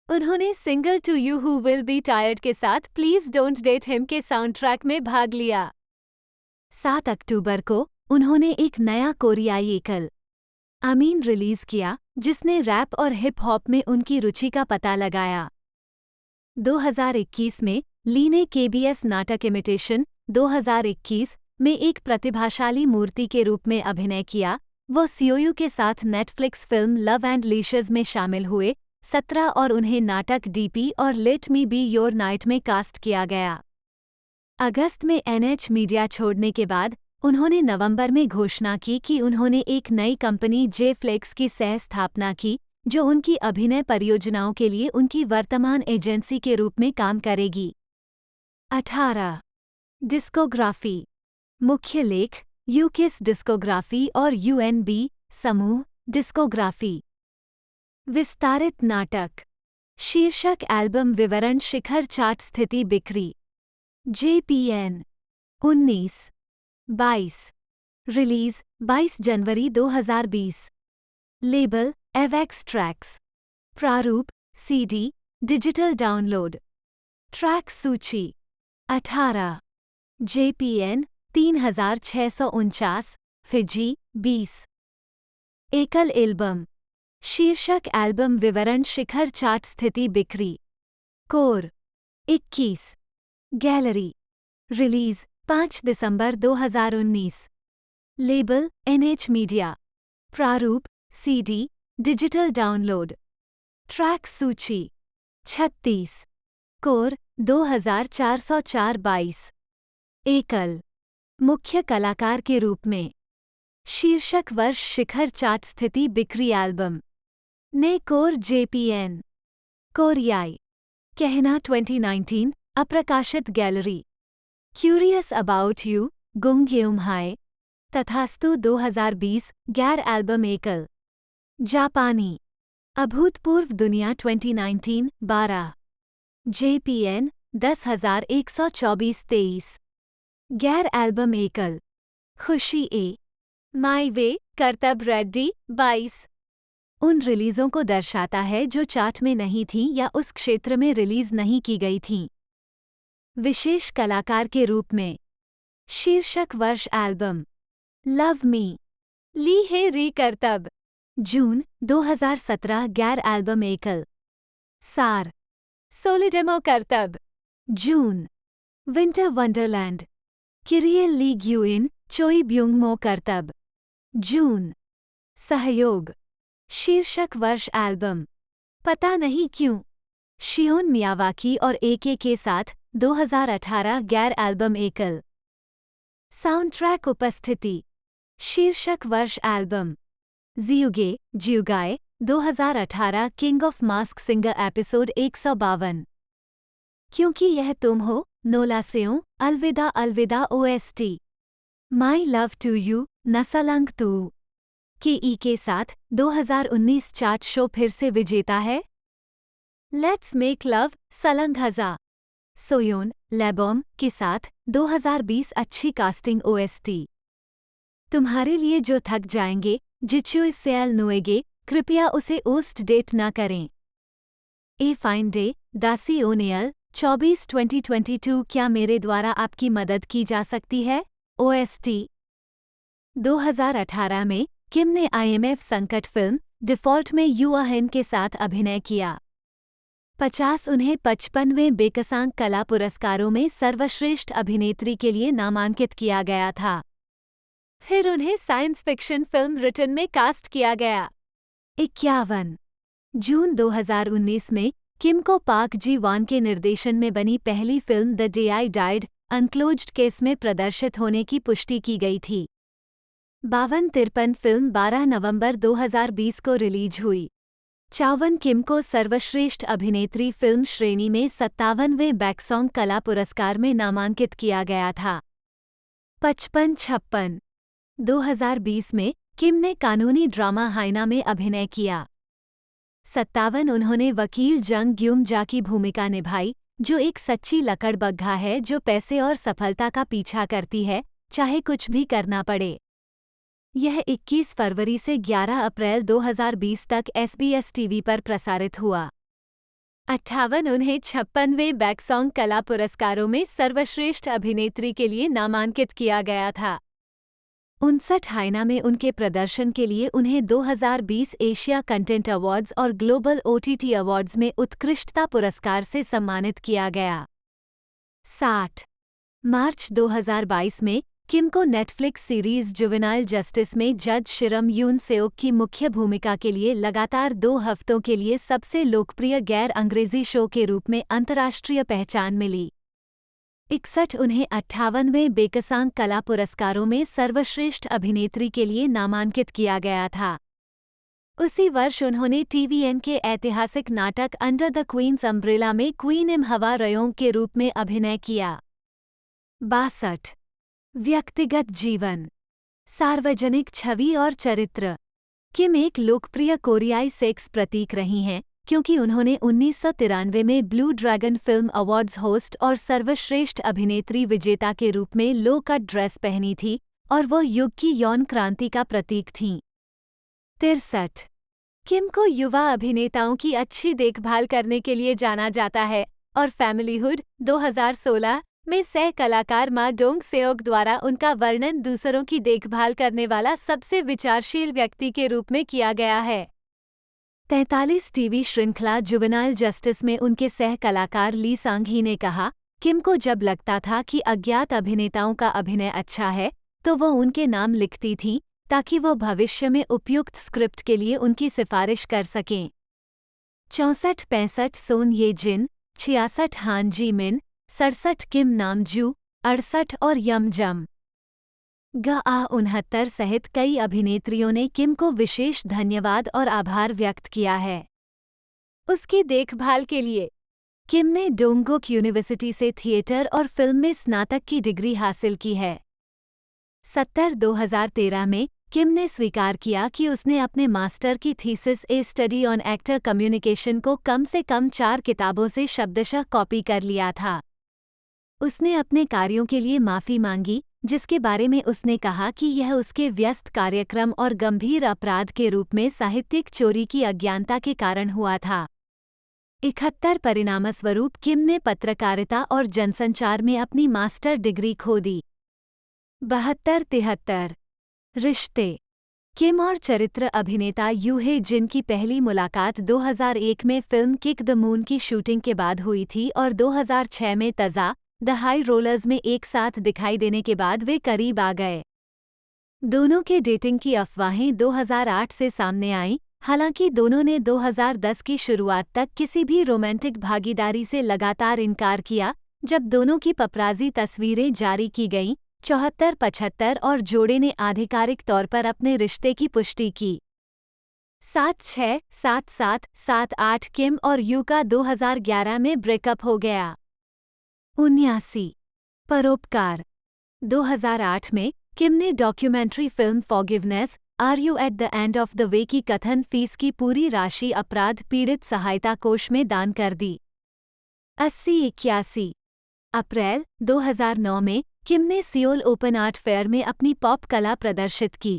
उन्होंने single to you who will be tired के साथ प्लीज डोंट डेट हिम के साउंडट्रैक में भाग लिया। 7 अक्टूबर को उन्होंने एक नया कोरियाई एकल आमीन रिलीज किया, जिसने रैप और हिप हॉप में उनकी रुचि का पता लगाया। 2021 में ली ने KBS नाटक इमिटेशन 2021 में एक प्रतिभाशाली मूर्ति के रूप में अभिनय किया। वो सीओयू के साथ नेटफ्लिक्स फिल्म लव एंड लीशर्स में शामिल हुए 17 और उन्हें नाटक DP और let me be your night में कास्ट किया गया। अगस्त में NH मीडिया छोड़ने के बाद उन्होंने नवंबर में घोषणा की कि उन्होंने एक नई कंपनी J Flex की सह स्थापना की, जो उनकी अभिनय परियोजनाओं के लिए उनकी वर्तमान एजेंसी के रूप में काम करेगी। 18 डिस्कोग्राफी मुख्य लेख यूकिस डिस्कोग्राफी और UNB समूह डिस्कोग्राफी। विस्तारित नाटक शीर्षक एल्बम विवरण शिखर चार्ट स्थिति बिक्री JPN 19-22 रिलीज 22 जनवरी 2020 लेबल एवेक्स ट्रैक्स प्रारूप CD डिजिटल डाउनलोड ट्रैक सूची 18 JPN 3649 फिजी 20 एकल एल्बम शीर्षक एल्बम विवरण शिखर चार्ट स्थिति बिक्री कोर 21 गैलरी रिलीज 5 दिसंबर 2019 लेबल NH मीडिया प्रारूप CD डिजिटल डाउनलोड ट्रैक सूची 36 कोर 2404 22 एकल मुख्य कलाकार के रूप में शीर्षक वर्ष शिखर चार्ट स्थिति बिक्री एल्बम ने कोर JPN कोरियाई कहना 2019 अप्रकाशित गैलरी क्यूरियस अबाउट यू गुंगेउम हाय तथास्तु 2020 गैर एल्बम एकल जापानी अभूतपूर्व दुनिया 2019 12 JPN 10124 23 गैर एल्बम एकल खुशी ए माई वे करतब रेड्डी 22 उन रिलीजों को दर्शाता है जो चार्ट में नहीं थीं या उस क्षेत्र में रिलीज नहीं की गई थीं। विशेष कलाकार के रूप में शीर्षक वर्ष एल्बम लव मी ली हे री करतब जून 2017 गैर एल्बम एकल सार, सोलिडेमो करतब, जून, विंटर वंडरलैंड, किरियल ली ग्यूइन, चोई ब्यूंगमो करतब, जून, सहयोग, शीर्षक वर्ष एल्बम, पता नहीं क्यों, शियोन मियावाकी और एके के साथ 2018 गैर एल्बम एकल, साउंडट्रैक उपस्थिति, शीर्षक वर्ष एल्बम, जियुगे जियुगाए 2018 king of mask singer episode 152, क्योंकि यह तुम हो, नोलासेओ, अलविदा अलविदा OST, my love to you, नसलंग तू के ई के साथ 2019 चार्ट शो फिर से विजेता है। लेट्स मेक लव सलंग हजा, सोयोन लेबोम के साथ 2020 अच्छी कास्टिंग ओएसटी, तुम्हारे लिए जो थक जाएंगे जिच्यू सेल नुएगे, कृपया उसे ओस्ट डेट न करें। ए फाइन डे, दासी ओनेयल 24-2022 क्या मेरे द्वारा आपकी मदद की जा सकती है? ओएसटी 2018 में किम ने आईएमएफ संकट फिल्म डिफॉल्ट में यू अहिन के साथ अभिनय किया। 50 उन्हें 55वें बेकसांग कला पुरस्कारों में सर्वश्रेष्ठ अभिनेत्री के लिए नामांकित किया गया था। फिर उन्हें साइंस फिक्शन फिल्म रिटर्न में कास्ट किया गया। 51 जून 2019 में किम को पार्क जी वान के निर्देशन में बनी पहली film the day I died अनक्लोज्ड case में प्रदर्शित होने की पुष्टि की गई थी। 52-53 फिल्म 12 नवंबर 2020 को रिलीज हुई। 54 किम को सर्वश्रेष्ठ अभिनेत्री फिल्म श्रेणी में 57वें बैकसॉन्ग कला पुरस्कार में नामांकित किया गया था। 55-56 2020 में किम ने कानूनी ड्रामा हाइना में अभिनय किया। 57 उन्होंने वकील जंग ग्युम जा की भूमिका निभाई, जो एक सच्ची लकड़बग्घा है जो पैसे और सफलता का पीछा करती है, चाहे कुछ भी करना पड़े। यह 21 फरवरी से 11 अप्रैल 2020 तक SBS टीवी पर प्रसारित हुआ। 58 उन्हें 56वें बैकसॉन्ग कला पुरस्कारों में सर्वश्रेष्ठ अभिनेत्री के लिए नामांकित किया गया था। 59 हाइना में उनके प्रदर्शन के लिए उन्हें 2020 एशिया कंटेंट अवार्ड्स और ग्लोबल OTT अवार्ड्स में उत्कृष्टता पुरस्कार से सम्मानित किया गया। 60 मार्च 2022 में किम को नेटफ्लिक्स सीरीज जुवेनाइल जस्टिस में जज शिरम यून सेओक की मुख्य भूमिका के लिए लगातार 2 हफ्तों के लिए सबसे लोकप्रिय गैर अंग्रेजी शो के रूप में अंतर्राष्ट्रीय पहचान मिली। 61 उन्हें 58वें बेकसांग कला पुरस्कारों में सर्वश्रेष्ठ अभिनेत्री के लिए नामांकित किया गया था। उसी वर्ष उन्होंने TVN के ऐतिहासिक नाटक अंडर द क्वींस अम्ब्रेला में क्वीन इम हवा रयोंग के रूप में अभिनय किया। 62 व्यक्तिगत जीवन, सार्वजनिक छवि और चरित्र। किम एक लोकप्रिय कोरियाई सेक्स प्रतीक रही हैं, क्योंकि उन्होंने 1993 में blue dragon film awards host और सर्वश्रेष्ठ अभिनेत्री विजेता के रूप में लो कट ड्रेस पहनी थी और वो युग की यौन क्रांति का प्रतीक थीं। 63 किम को युवा अभिनेताओं की अच्छी देखभाल करने के लिए जाना जाता है और फैमिलीहुड 2016 में सह कलाकार मा डोंग सेओक द्वारा उनका वर्णन दूसरों की देखभाल करने वाला सबसे विचारशील व्यक्ति के रूप में किया गया है। 43 टीवी श्रृंखला जुवेनाइल जस्टिस में उनके सह कलाकार ली सांग-ही ने कहा, किम को जब लगता था कि अज्ञात अभिनेताओं का अभिनय अच्छा है, तो वो उनके नाम लिखती थीं, ताकि वो भविष्य में उपयुक्त स्क्रिप्ट के लिए उनकी सिफारिश कर सकें। 64-65 सोन ये जिन, 66 हान जी मिन, 67 किम नामजू, 68 और यम जम। 69 सहित कई अभिनेत्रियों ने किम को विशेष धन्यवाद और आभार व्यक्त किया है उसकी देखभाल के लिए। किम ने डोंगुक यूनिवर्सिटी से थिएटर और फिल्म में स्नातक की डिग्री हासिल की है। 2013 में किम ने स्वीकार किया कि उसने अपने मास्टर की thesis A study on actor communication को कम से कम 4 किताबों से शब्दशः कॉपी कर लिया था। उसने अपने कार्यों के लिए माफ़ी मांगी, जिसके बारे में उसने कहा कि यह उसके व्यस्त कार्यक्रम और गंभीर अपराध के रूप में साहित्यिक चोरी की अज्ञानता के कारण हुआ था। 71 परिणामस्वरूप किम ने पत्रकारिता और जनसंचार में अपनी मास्टर डिग्री खो दी। 72-73 रिश्ते, किम और चरित्र अभिनेता यूहे जिन की पहली मुलाकात 2001 में फिल्म किक द मून की शूटिंग के बाद हुई थी और 2006 में तज़ा द हाई रोलर्स में एक साथ दिखाई देने के बाद वे करीब आ गए। दोनों के डेटिंग की अफवाहें 2008 से सामने आईं, हालांकि दोनों ने 2010 की शुरुआत तक किसी भी रोमांटिक भागीदारी से लगातार इनकार किया, जब दोनों की पपराजी तस्वीरें जारी की गईं। 74-75 और जोड़े ने आधिकारिक तौर पर अपने रिश्ते की पुष्टि की। 7-6, 7-7, 7-8 किम और यू का 2011 में ब्रेकअप हो गया। 79 परोपकार 2008 में किम ने documentary film forgiveness are you at the end of the way की कथन फीस की पूरी राशि अपराध पीड़ित सहायता कोष में दान कर दी। 80-81 अप्रैल 2009 में किम ने सियोल ओपन आर्ट फेयर में अपनी पॉप कला प्रदर्शित की।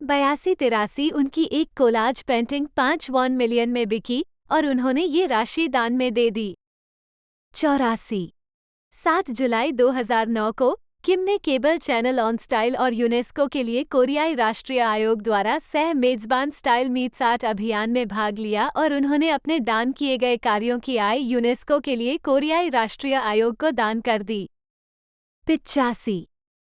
82-83 उनकी एक कोलाज पेंटिंग 5 मिलियन में बिकी और उन्होंने ये राशि दान में दे दी। 84 7 जुलाई 2009 को किम ने केबल चैनल ऑन स्टाइल और यूनेस्को के लिए कोरियाई राष्ट्रीय आयोग द्वारा सह मेजबान स्टाइल मीट्स आर्ट अभियान में भाग लिया और उन्होंने अपने दान किए गए कार्यों की आय यूनेस्को के लिए कोरियाई राष्ट्रीय आयोग को दान कर दी। 85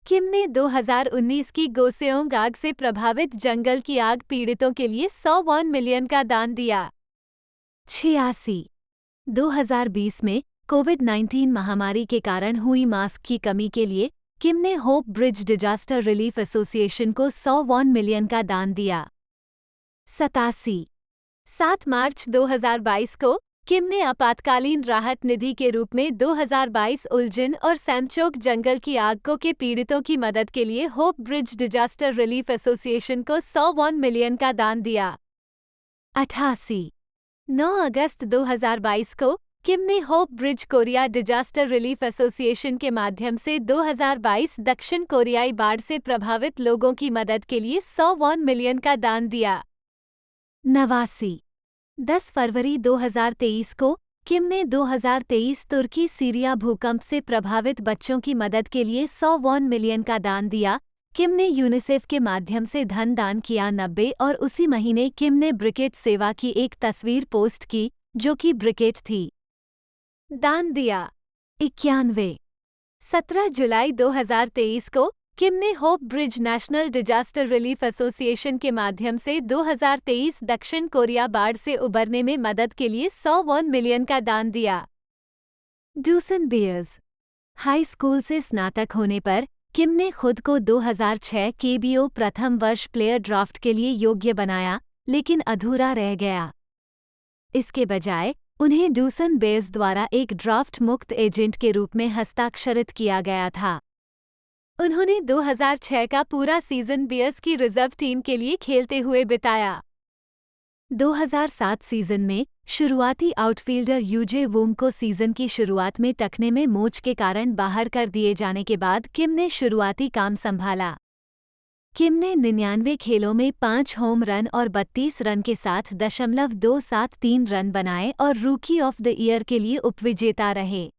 किम ने 2019 की गोसेओंग आग से प्रभावित जंगल की आग पीड़ितों के लिए 100 मिलियन का दान दिया। 86 2020 में कोविड-19 महामारी के कारण हुई मास्क की कमी के लिए किम ने hope bridge disaster relief association को 100 मिलियन का दान दिया। 87 7 मार्च 2022 को किम ने आपातकालीन राहत निधि के रूप में 2022 उल्जिन और सैमचोक जंगल की आग के पीड़ितों की मदद के लिए hope bridge disaster relief association को 100 मिलियन का दान दिया। 88 9 अगस्त 2022 को किम ने hope bridge Korea disaster relief association के माध्यम से 2022 दक्षिण कोरियाई बाढ़ से प्रभावित लोगों की मदद के लिए 100 मिलियन का दान दिया। 89 10 फरवरी 2023 को किम ने 2023 तुर्की सीरिया भूकंप से प्रभावित बच्चों की मदद के लिए 100 मिलियन का दान दिया। किम ने यूनिसेफ के माध्यम से धन दान किया 90 और उसी महीने किम ने ब्रिकेट सेवा की एक तस्वीर पोस्ट की, जो कि ब्रिकेट थी। दान दिया 91 17 जुलाई 2023 को किम ने hope bridge national disaster relief association के माध्यम से 2023 दक्षिण कोरिया बाढ़ से उबरने में मदद के लिए 100 मिलियन का दान दिया। डूसन बियर्स हाई स्कूल से स्नातक होने पर किम ने खुद को 2006 केबीओ प्रथम वर्ष प्लेयर ड्राफ्ट के लिए योग्य बनाया, लेकिन अधूरा रह गया। इसके बजाय उन्हें डूसन बेयर्स द्वारा एक ड्राफ्ट मुक्त एजेंट के रूप में हस्ताक्षरित किया गया था। उन्होंने 2006 का पूरा सीजन बियर्स की रिजर्व टीम के लिए खेलते हुए बिताया। 2007 सीजन में शुरुआती आउटफील्डर यूजे वोंग को सीजन की शुरुआत में टखने में मोच के कारण बाहर कर दिए जाने के बाद किम ने शुरुआती काम संभाला। किम ने 99 खेलों में 5 होम रन और 32 रन के साथ 273 रन बनाए और रूकी ऑफ द ईयर के लिए उपविजेता रहे।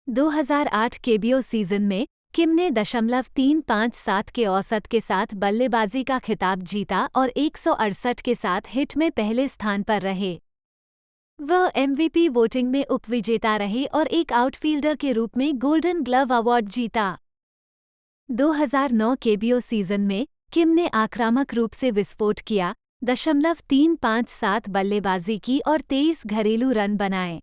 2008 केबीओ सीजन में किम ने 357 के औसत के साथ बल्लेबाजी का खिताब जीता और 168 के साथ हिट में पहले स्थान पर रहे। वह एमवीपी वोटिंग में उपविजेता रहे और एक आउटफील्डर के रूप में गोल्डन ग्लव अवार्ड जीता। 2009 केबीओ सीजन में किम ने आक्रामक रूप से विस्फोट किया, 357 बल्लेबाजी की और 23 घरेलू रन बनाए।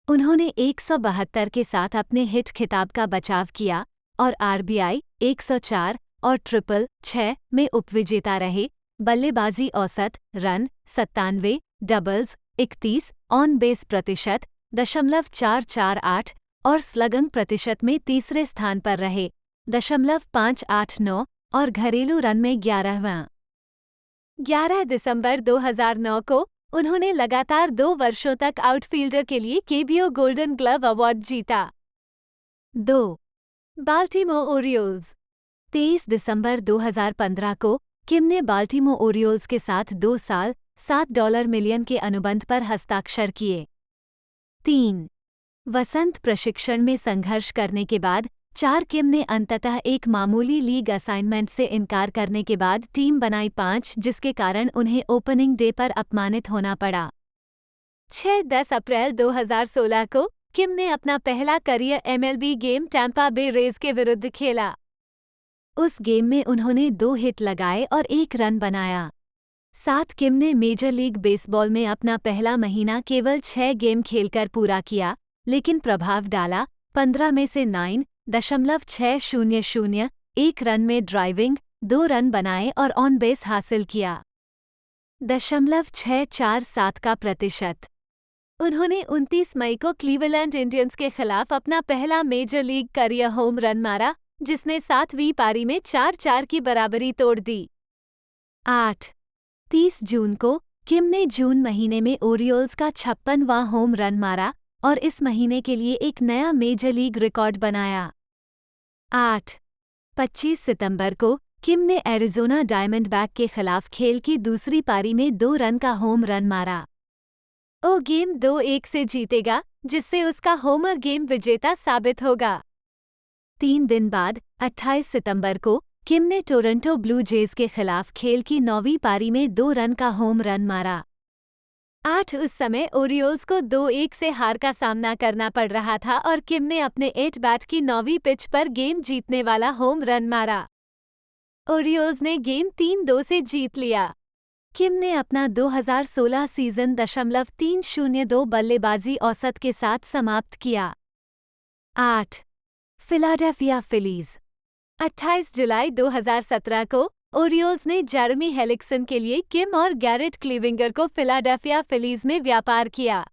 उन्होंने 172 के साथ अपने हिट खिताब का बचाव किया और आरबीआई 104 और ट्रिपल 6 में उपविजेता रहे। बल्लेबाजी औसत रन 97, डबल्स 31, ऑन बेस प्रतिशत 448 और स्लगिंग प्रतिशत में तीसरे स्थान पर रहे 589 और घरेलू रन में 11वां। 11 दिसंबर 2009 को उन्होंने लगातार 2 वर्षों तक आउटफील्डर के लिए केबीओ गोल्डन ग्लव अवार्ड जीता। 2 बाल्टीमोर ओरियोल्स 23 दिसंबर 2015 को किम ने बाल्टीमोर ओरियोल्स के साथ 2 साल $7 मिलियन के अनुबंध पर हस्ताक्षर किए। 3 वसंत प्रशिक्षण में संघर्ष करने के बाद 4 किम ने अंततः एक मामूली लीग असाइनमेंट से इनकार करने के बाद टीम बनाई 5, जिसके कारण उन्हें ओपनिंग डे पर अपमानित होना पड़ा। 6-10 अप्रैल 2016 को किम ने अपना पहला करियर MLB गेम टैंपा बे रेज के विरुद्ध खेला। उस गेम में उन्होंने 2 हिट लगाए और 1 रन बनाया। 7 किम ने मेजर लीग बेसबॉल में अपना पहला महीना केवल 6 गेम खेलकर पूरा किया, लेकिन प्रभाव डाला। 15 में से 9.600 1 रन में ड्राइविंग, 2 रन बनाए और ऑन बेस हासिल किया। 647 का प्रतिशत। उन्होंने 29 मई को क्लीवलैंड इंडियंस के खिलाफ अपना पहला major league career home run मारा, जिसने 7वीं पारी में 4-4 की बराबरी तोड़ दी। 30 जून को किम ने जून महीने में ओरियोल्स का 56वां होम रन मारा और इस महीने के लिए एक नया मेजर लीग रिकॉर्ड बनाया। 25 सितंबर को किम ने एरिज़ोना डायमंडबैक के खिलाफ खेल की दूसरी पारी में 2 रन का होम रन मारा। वो गेम 2-1 से जीतेगा, जिससे उसका होमर गेम विजेता साबित होगा। 3 दिन बाद 28 सितंबर को किम ने टोरंटो ब्लू जेज के खिलाफ खेल की 9वीं पारी में 2 रन का होम रन मारा। उस समय ओरियोल्स को 2-1 से हार का सामना करना पड़ रहा था और किम ने अपने 8 बैट की 9वीं पिच पर गेम जीतने वाला होम रन मारा। ओरियोल्स ने गेम 3-2 से जीत लिया। किम ने अपना 2016 सीजन 302 बल्लेबाजी औसत के साथ समाप्त किया। Philadelphia Phillies. 28 जुलाई 2017 को ओरियोल्स ने जेरेमी हेलिक्सन के लिए किम और गैरेट क्लीविंगर को फिलाडेल्फिया फिलीज में व्यापार किया।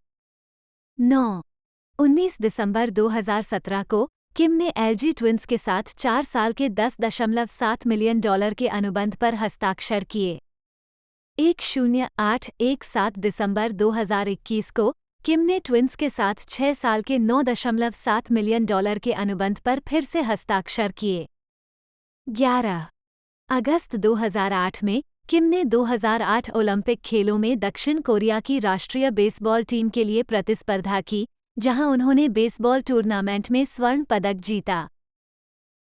19 दिसंबर 2017 को किम ने एलजी ट्विंस के साथ 4 साल के $10.7 मिलियन के अनुबंध पर हस्ताक्षर किए। 10-8-17 दिसंबर 2021 को किम ने ट्विंस के साथ 6 साल के $9.7 मिलियन के अनुबंध पर फिर से हस्ताक्षर किए। 11 अगस्त 2008 में किम ने 2008 ओलंपिक खेलों में दक्षिण कोरिया की राष्ट्रीय बेसबॉल टीम के लिए प्रतिस्पर्धा की, जहां उन्होंने बेसबॉल टूर्नामेंट में स्वर्ण पदक जीता।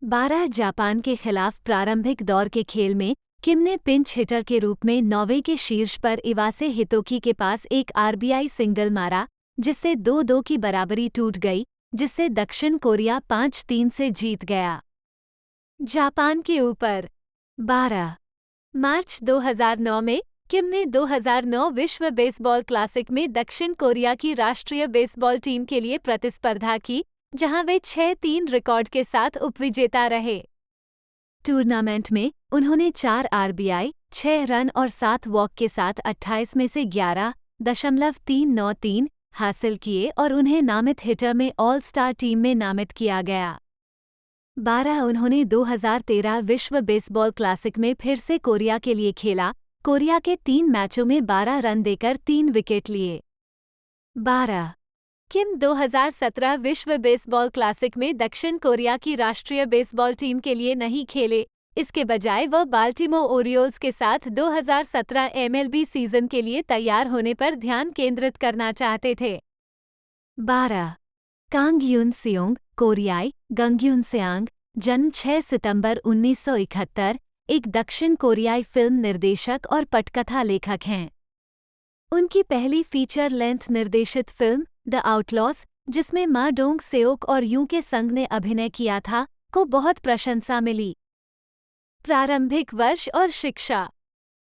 12 जापान के खिलाफ प्रारंभिक दौर के खेल में किम ने पिंच हिटर के रूप में 9वें के शीर्ष पर इवासे हितोकी के पास एक आरबीआई सिंगल मारा, जिससे 2-2 की बराबरी टूट गई, जिससे दक्षिण कोरिया 5-3 से जीत गया। जापान के ऊपर 12 मार्च 2009 में किम ने 2009 विश्व बेसबॉल क्लासिक में दक्षिण कोरिया की राष्ट्रीय बेसबॉल टीम के लिए प्रतिस्पर्धा की, जहां वे 6-3 रिकॉर्ड के साथ उपविजेता रहे। टूर्नामेंट में उन्होंने 4 आरबीआई, 6 रन और 7 वॉक के साथ 28 में से 11.393 हासिल किए और उन्हें नामित हिटर में ऑल स्टार टीम में नामित किया गया। 12 उन्होंने 2013 विश्व बेसबॉल क्लासिक में फिर से कोरिया के लिए खेला। कोरिया के 3 मैचों में 12 रन देकर 3 विकेट लिए। 12 किम 2017 विश्व बेसबॉल क्लासिक में दक्षिण कोरिया की राष्ट्रीय बेसबॉल टीम के लिए नहीं खेले, इसके बजाय वह बाल्टीमोर ओरियोल्स के साथ 2017 MLB सीजन के लिए तैयार होने पर ध्यान केंद्रित करना चाहते थे। 12 कांग यून सियोंग, कोरियाई गंग्यूनसेआंग, जन्म 6 सितंबर 1971, एक दक्षिण कोरियाई फिल्म निर्देशक और पटकथा लेखक हैं। उनकी पहली फीचर लेंथ निर्देशित फिल्म द आउटलॉस, जिसमें मा डोंग सेओक और यूं के संग ने अभिनय किया था, को बहुत प्रशंसा मिली। प्रारंभिक वर्ष और शिक्षा।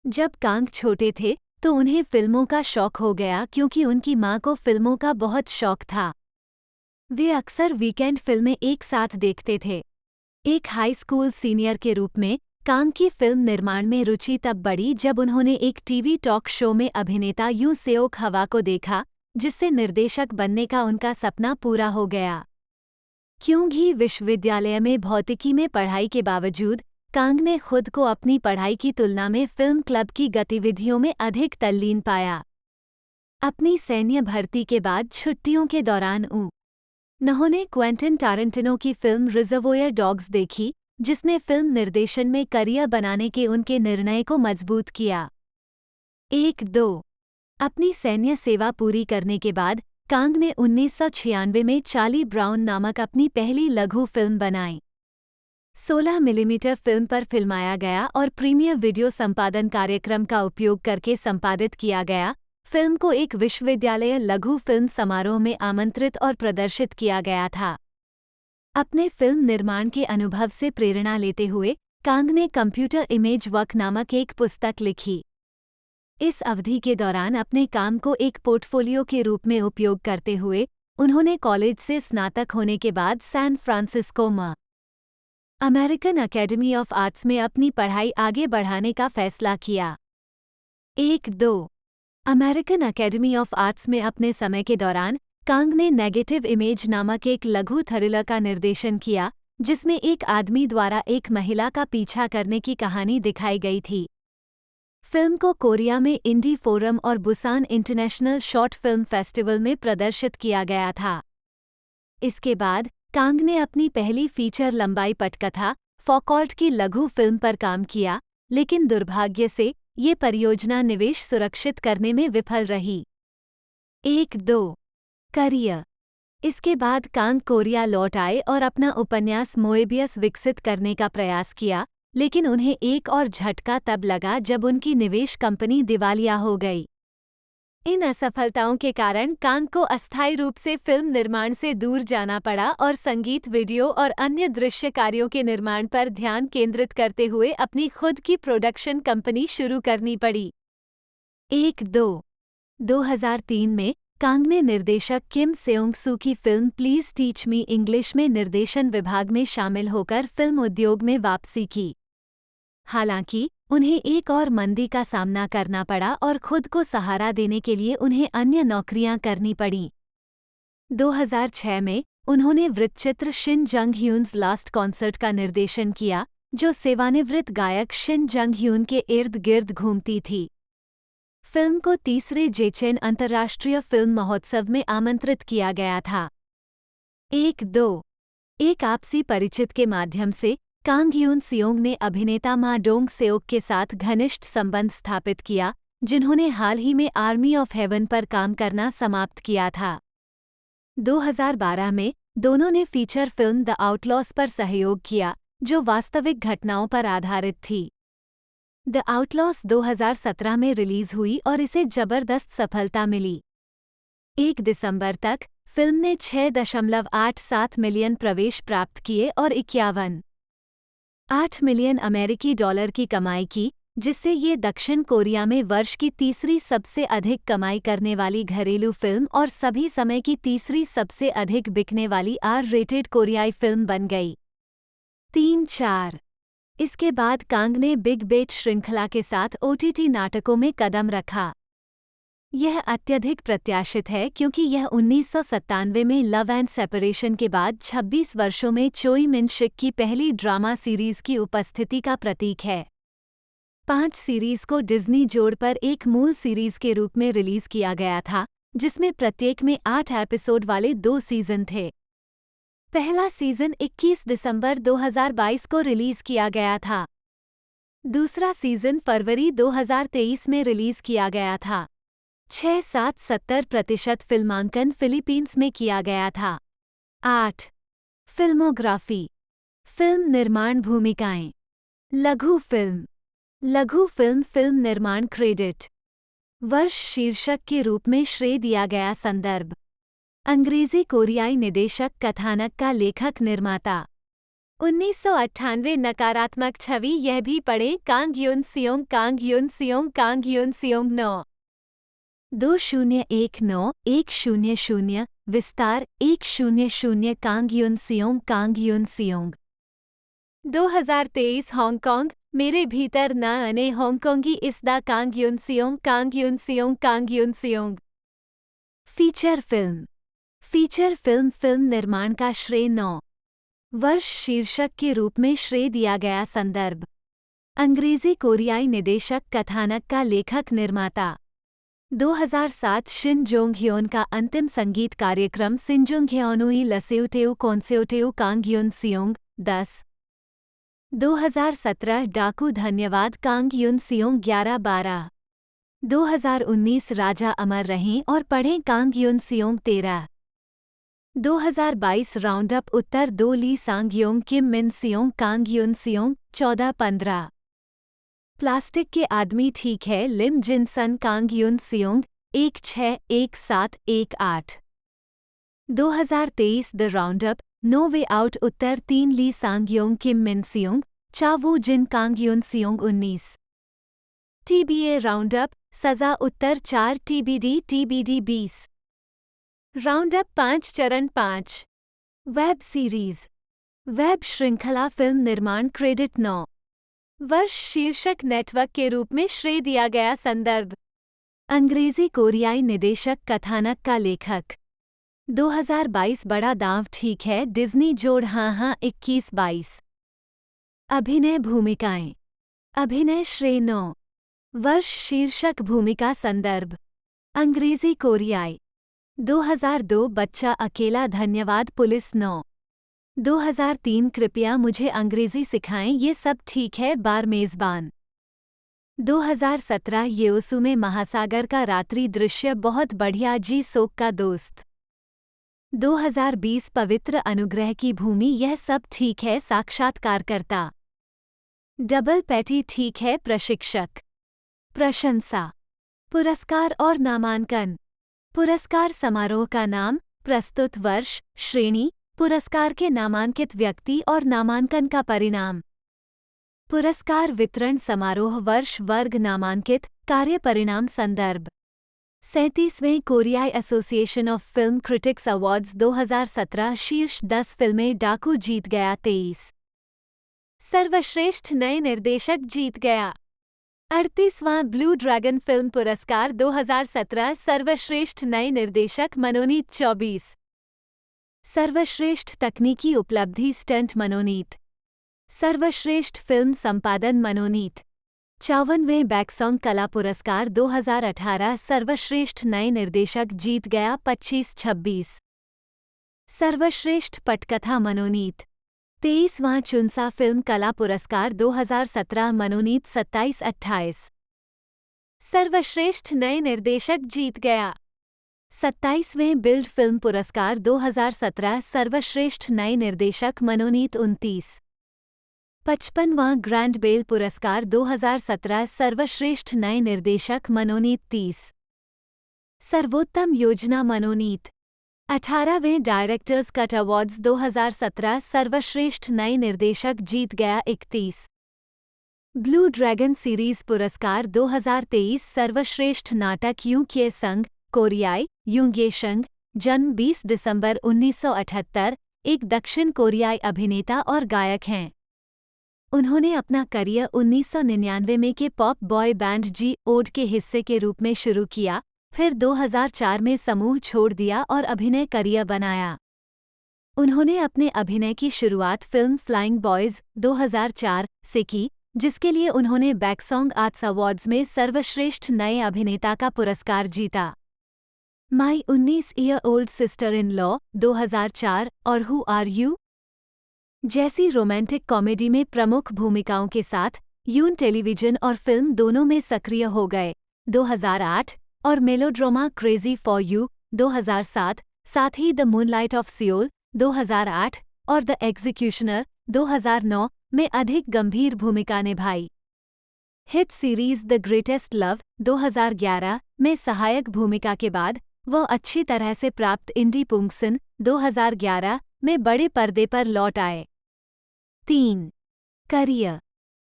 जब कांग छोटे थे तो उन्हें फिल्मों का शौक हो गया क्योंकि उनकी मां को फिल्मों का बहुत शौक था। वे अक्सर वीकेंड फिल्में एक साथ देखते थे। एक हाई स्कूल सीनियर के रूप में कांग की फिल्म निर्माण में रुचि तब बढ़ी जब उन्होंने एक टीवी टॉक शो में अभिनेता यूं सेओक हवा को देखा, जिससे निर्देशक बनने का उनका सपना पूरा हो गया। क्योंकि विश्वविद्यालय में भौतिकी में पढ़ाई के बावजूद कांग ने खुद को अपनी पढ़ाई की तुलना में फिल्म क्लब की गतिविधियों में अधिक तल्लीन पाया। अपनी सैन्य भर्ती के बाद छुट्टियों के दौरान उन्होंने क्वेंटिन टारंटिनो की फिल्म रिजर्वोयर डॉग्स देखी, जिसने फिल्म निर्देशन में करियर बनाने के उनके निर्णय को मजबूत किया। 1-2 अपनी सैन्य सेवा पूरी करने के बाद कांग ने 1996 में चार्ली ब्राउन नामक अपनी पहली लघु फिल्म बनाई। 16 मिलीमीटर फिल्म पर फिल्माया गया और प्रीमियर वीडियो संपादन कार्यक्रम का उपयोग करके संपादित किया गया। फिल्म को एक विश्वविद्यालय लघु फिल्म समारोह में आमंत्रित और प्रदर्शित किया गया था। अपने फिल्म निर्माण के अनुभव से प्रेरणा लेते हुए कांग ने कंप्यूटर इमेज वर्क नामक एक पुस्तक लिखी। इस अवधि के दौरान अपने काम को एक पोर्टफोलियो के रूप में उपयोग करते हुए उन्होंने कॉलेज से स्नातक होने के बाद सैन फ्रांसिस्को में अमेरिकन अकेडमी ऑफ आर्ट्स में अपनी पढ़ाई आगे बढ़ाने का फैसला किया। 1-2 अमेरिकन अकेडमी ऑफ आर्ट्स में अपने समय के दौरान कांग ने नेगेटिव इमेज नामक एक लघु थ्रिलर का निर्देशन किया, जिसमें एक आदमी द्वारा एक महिला का पीछा करने की कहानी दिखाई गई थी। फिल्म को कोरिया में इंडी फोरम और Busan international short film festival में प्रदर्शित किया गया था। इसके बाद कांग ने अपनी पहली फीचर लंबाई पटकथा फॉकॉल्ट की लघु फिल्म पर काम किया, लेकिन दुर्भाग्य से ये परियोजना निवेश सुरक्षित करने में विफल रही। 1-2 करियर। इसके बाद कांग कोरिया लौट आए और अपना उपन्यास मोएबियस विकसित करने का प्रयास किया, लेकिन उन्हें एक और झटका तब लगा जब उनकी निवेश कंपनी दिवालिया हो गई। इन असफलताओं के कारण कांग को अस्थायी रूप से फिल्म निर्माण से दूर जाना पड़ा और संगीत वीडियो और अन्य दृश्य कार्यों के निर्माण पर ध्यान केंद्रित करते हुए अपनी खुद की प्रोडक्शन कंपनी शुरू करनी पड़ी। 1-2 2003 में कांग ने निर्देशक किम सेओंग सू की film please teach me English में निर्देशन विभाग में शामिल होकर फिल्म उद्योग में वापसी की। हालांकि उन्हें एक और मंदी का सामना करना पड़ा और खुद को सहारा देने के लिए उन्हें अन्य नौकरियां करनी पड़ीं। 2006 में उन्होंने वृत्तचित्र शिन जंग ह्यून्स लास्ट कॉन्सर्ट का निर्देशन किया, जो सेवानिवृत्त गायक शिन जंग ह्यून के इर्द गिर्द घूमती थी। फिल्म को तीसरे जेचेन अंतर्राष्ट्रीय फिल्म महोत्सव में आमंत्रित किया गया था। 1-2 एक आपसी परिचित के माध्यम से कांग ह्यून सियोंग ने अभिनेता मा डोंग सेओक के साथ घनिष्ठ संबंध स्थापित किया, जिन्होंने हाल ही में आर्मी ऑफ हेवन पर काम करना समाप्त किया था। 2012 में दोनों ने फीचर फिल्म द आउटलॉस पर सहयोग किया, जो वास्तविक घटनाओं पर आधारित थी। द आउटलॉस 2017 में रिलीज हुई और इसे जबरदस्त सफलता मिली। 1 दिसंबर तक फिल्म ने 6.87 मिलियन प्रवेश प्राप्त किए और 51.8 मिलियन अमेरिकी डॉलर की कमाई की, जिससे ये दक्षिण कोरिया में वर्ष की तीसरी सबसे अधिक कमाई करने वाली घरेलू फिल्म और सभी समय की तीसरी सबसे अधिक बिकने वाली R-रेटेड कोरियाई फिल्म बन गई। 3-4 इसके बाद कांग ने बिग बेट श्रृंखला के साथ OTT नाटकों में कदम रखा। यह अत्यधिक प्रत्याशित है क्योंकि यह 1997 में लव एंड सेपरेशन के बाद 26 वर्षों में चोई मिन शिक की पहली ड्रामा सीरीज की उपस्थिति का प्रतीक है। 5 सीरीज को डिज्नी जोड़ पर एक मूल सीरीज के रूप में रिलीज किया गया था, जिसमें प्रत्येक में 8 एपिसोड वाले 2 सीजन थे। पहला सीजन 21 दिसंबर 2022 को रिलीज किया गया था। दूसरा सीजन फरवरी 2023 में रिलीज किया गया था। 70% फिल्मांकन फिलीपींस में किया गया था। 8 फिल्मोग्राफी। फिल्म निर्माण भूमिकाएं। लघु फिल्म फिल्म निर्माण क्रेडिट। वर्ष शीर्षक के रूप में श्रेय दिया गया संदर्भ। अंग्रेजी कोरियाई निदेशक कथानक का लेखक निर्माता। 1998 नकारात्मक छवि यह भी पढ़ें कांग यून सियोंग 9 2019-100 विस्तार 100 कांग यून सियोंग 2023 हांगकांग मेरे भीतर न अने हांगकांगी इस दा कांग यून सियोंग। फीचर फिल्म फिल्म निर्माण का श्रेय 9 वर्ष शीर्षक के रूप में श्रेय दिया गया संदर्भ। अंग्रेजी कोरियाई निदेशक कथानक का लेखक निर्माता। 2007 शिन जोंग ह्योन का अंतिम संगीत कार्यक्रम सिंजुंगह्योनुई लसेउटेउ कॉन्सेउटेउ कांग यून सियोंग 10 2017 डाकू धन्यवाद कांग यून सियोंग 11-12। 2019 राजा अमर रहें और पढ़ें कांग युन सियोंग 13। 2022 राउंडअप उत्तर 2 ली Sang Yong Kim Min सियोंग Kong Yun सियोंग 14-15। Plastic के आदमी ठीक है Lim Jin Sun Kang Yun Seong 16-17-18। 2023 the roundup no way out उत्तर 3 Lee Sang Yong Kim Min Seong Cha Woo Jin Kang Yun Seong 19। TBA roundup सजा उत्तर 4 TBD 20। राउंडअप 5 चरण 5। वेब सीरीज वेब श्रृंखला फिल्म निर्माण क्रेडिट 9 वर्ष शीर्षक नेटवर्क के रूप में श्रेय दिया गया संदर्भ अंग्रेजी कोरियाई निदेशक कथानक का लेखक 2022 बड़ा दांव ठीक है डिज्नी जोड़ हाँ 21-22। अभिनय भूमिकाएं अभिनय श्रेय 9 वर्ष शीर्षक भूमिका संदर्भ अंग्रेजी कोरियाई 2002 बच्चा अकेला धन्यवाद पुलिस 9। 2003 कृपया मुझे अंग्रेजी सिखाएं ये सब ठीक है बार मेजबान 2017 येओसू में महासागर का रात्रि दृश्य बहुत बढ़िया जी सोक का दोस्त 2020 पवित्र अनुग्रह की भूमि यह सब ठीक है साक्षात्कारकर्ता डबल पैटी ठीक है प्रशिक्षक प्रशंसा पुरस्कार और नामांकन पुरस्कार समारोह का नाम प्रस्तुत वर्ष श्रेणी पुरस्कार के नामांकित व्यक्ति और नामांकन का परिणाम पुरस्कार वितरण समारोह वर्ष वर्ग नामांकित कार्य परिणाम संदर्भ 37वें कोरियाई association of film critics awards 2017 शीर्ष 10 फिल्में डाकू जीत गया 23। सर्वश्रेष्ठ नए निर्देशक जीत गया 38वां ब्लू ड्रैगन फिल्म पुरस्कार 2017 सर्वश्रेष्ठ नए निर्देशक मनोनीत 24। सर्वश्रेष्ठ तकनीकी उपलब्धि स्टंट मनोनीत सर्वश्रेष्ठ फिल्म संपादन मनोनीत 54वें बैकसॉन्ग कला पुरस्कार 2018 सर्वश्रेष्ठ नए निर्देशक जीत गया 25-26। सर्वश्रेष्ठ पटकथा मनोनीत 23वां चुनसा फिल्म कला पुरस्कार 2017 मनोनीत 27-28। सर्वश्रेष्ठ नए निर्देशक जीत गया 27वें बिल्ड फिल्म पुरस्कार 2017 सर्वश्रेष्ठ नए निर्देशक मनोनीत 29। 55वां ग्रैंड बेल पुरस्कार 2017 सर्वश्रेष्ठ नए निर्देशक मनोनीत 30। सर्वोत्तम योजना मनोनीत 18वें डायरेक्टर्स कट अवार्ड्स 2017 सर्वश्रेष्ठ नए निर्देशक जीत गया 31। ब्लू ड्रैगन सीरीज पुरस्कार 2023 सर्वश्रेष्ठ नाटक यूं किए संग कोरियाई यूंगेशंग जन्म 20 दिसंबर 1978 एक दक्षिण कोरियाई अभिनेता और गायक हैं। उन्होंने अपना करियर 1999 में के पॉप बॉय बैंड जी ओड के हिस्से के रूप में शुरू किया, फिर 2004 में समूह छोड़ दिया और अभिनय करियर बनाया। उन्होंने अपने अभिनय की शुरुआत फिल्म फ्लाइंग बॉयज 2004 से की, जिसके लिए उन्होंने बैकसॉन्ग आर्ट्स अवार्ड्स में सर्वश्रेष्ठ नए अभिनेता का पुरस्कार जीता। माई 19-ईयर-ओल्ड सिस्टर इन लॉ 2004 और हु आर यू जैसी रोमांटिक कॉमेडी में प्रमुख भूमिकाओं के साथ यून टेलीविजन और फिल्म दोनों में सक्रिय हो गए 2008 और मेलोड्रामा क्रेजी फॉर यू 2007, साथ ही द मूनलाइट ऑफ सियोल 2008 और द एग्जीक्यूशनर 2009 में अधिक गंभीर भूमिका निभाई। Hit series the greatest love 2011 में सहायक भूमिका के बाद वह अच्छी तरह से प्राप्त इंडी पुंगसन 2011 में बड़े पर्दे पर लौट आए। 3. करियर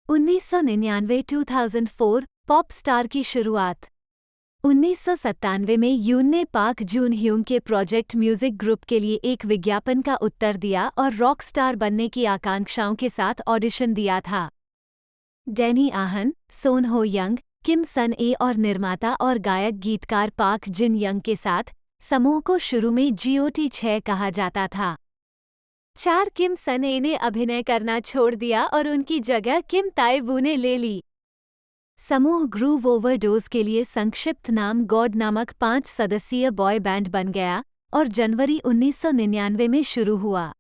1999-2004 पॉप स्टार की शुरुआत 1997 में यून ने पाक जून ह्यूंग के प्रोजेक्ट म्यूजिक ग्रुप के लिए एक विज्ञापन का उत्तर दिया और रॉक स्टार बनने की आकांक्षाओं के साथ ऑडिशन दिया था। डैनी आहन, सोन हो यंग, किम सन ए और निर्माता और गायक गीतकार पाक जिन यंग के साथ समूह को शुरू में GOT6 कहा जाता था। 4 किम सन ए ने अभिनय करना छोड़ दिया और उनकी जगह किम ताए वू ने ले ली। समूह ग्रूव ओवरडोज के लिए संक्षिप्त नाम गॉड नामक 5 सदस्यीय बॉय बैंड बन गया और जनवरी 1999 में शुरू हुआ।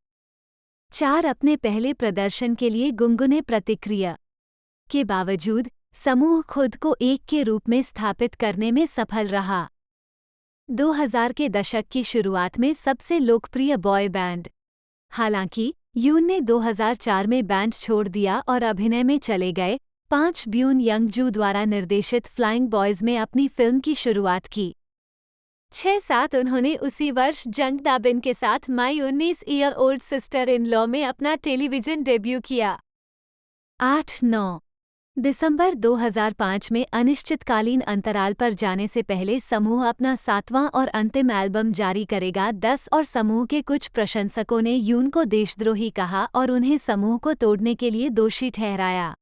4 अपने पहले प्रदर्शन के लिए गुनगुने प्रतिक्रिया के बावजूद समूह खुद को एक के रूप में स्थापित करने में सफल रहा। 2000 के दशक की शुरुआत में सबसे लोकप्रिय बॉय बैंड। हालांकि यून ने 2004 में बैंड छोड़ दिया और अभिनय में चले गए। 5 ब्यून यंगजू द्वारा निर्देशित फ्लाइंग बॉयज में अपनी फिल्म की शुरुआत की। 6-7 उन्होंने उसी वर्ष जंग दाबिन के साथ माई 19 year old sister in law में अपना टेलीविजन डेब्यू किया। 8-9 दिसंबर 2005 में अनिश्चितकालीन अंतराल पर जाने से पहले समूह अपना 7वां और अंतिम एल्बम जारी करेगा। 10 और समूह के कुछ प्रशंसकों ने यून को देशद्रोही कहा और उन्हें समूह को तोड़ने के लिए दोषी ठहराया।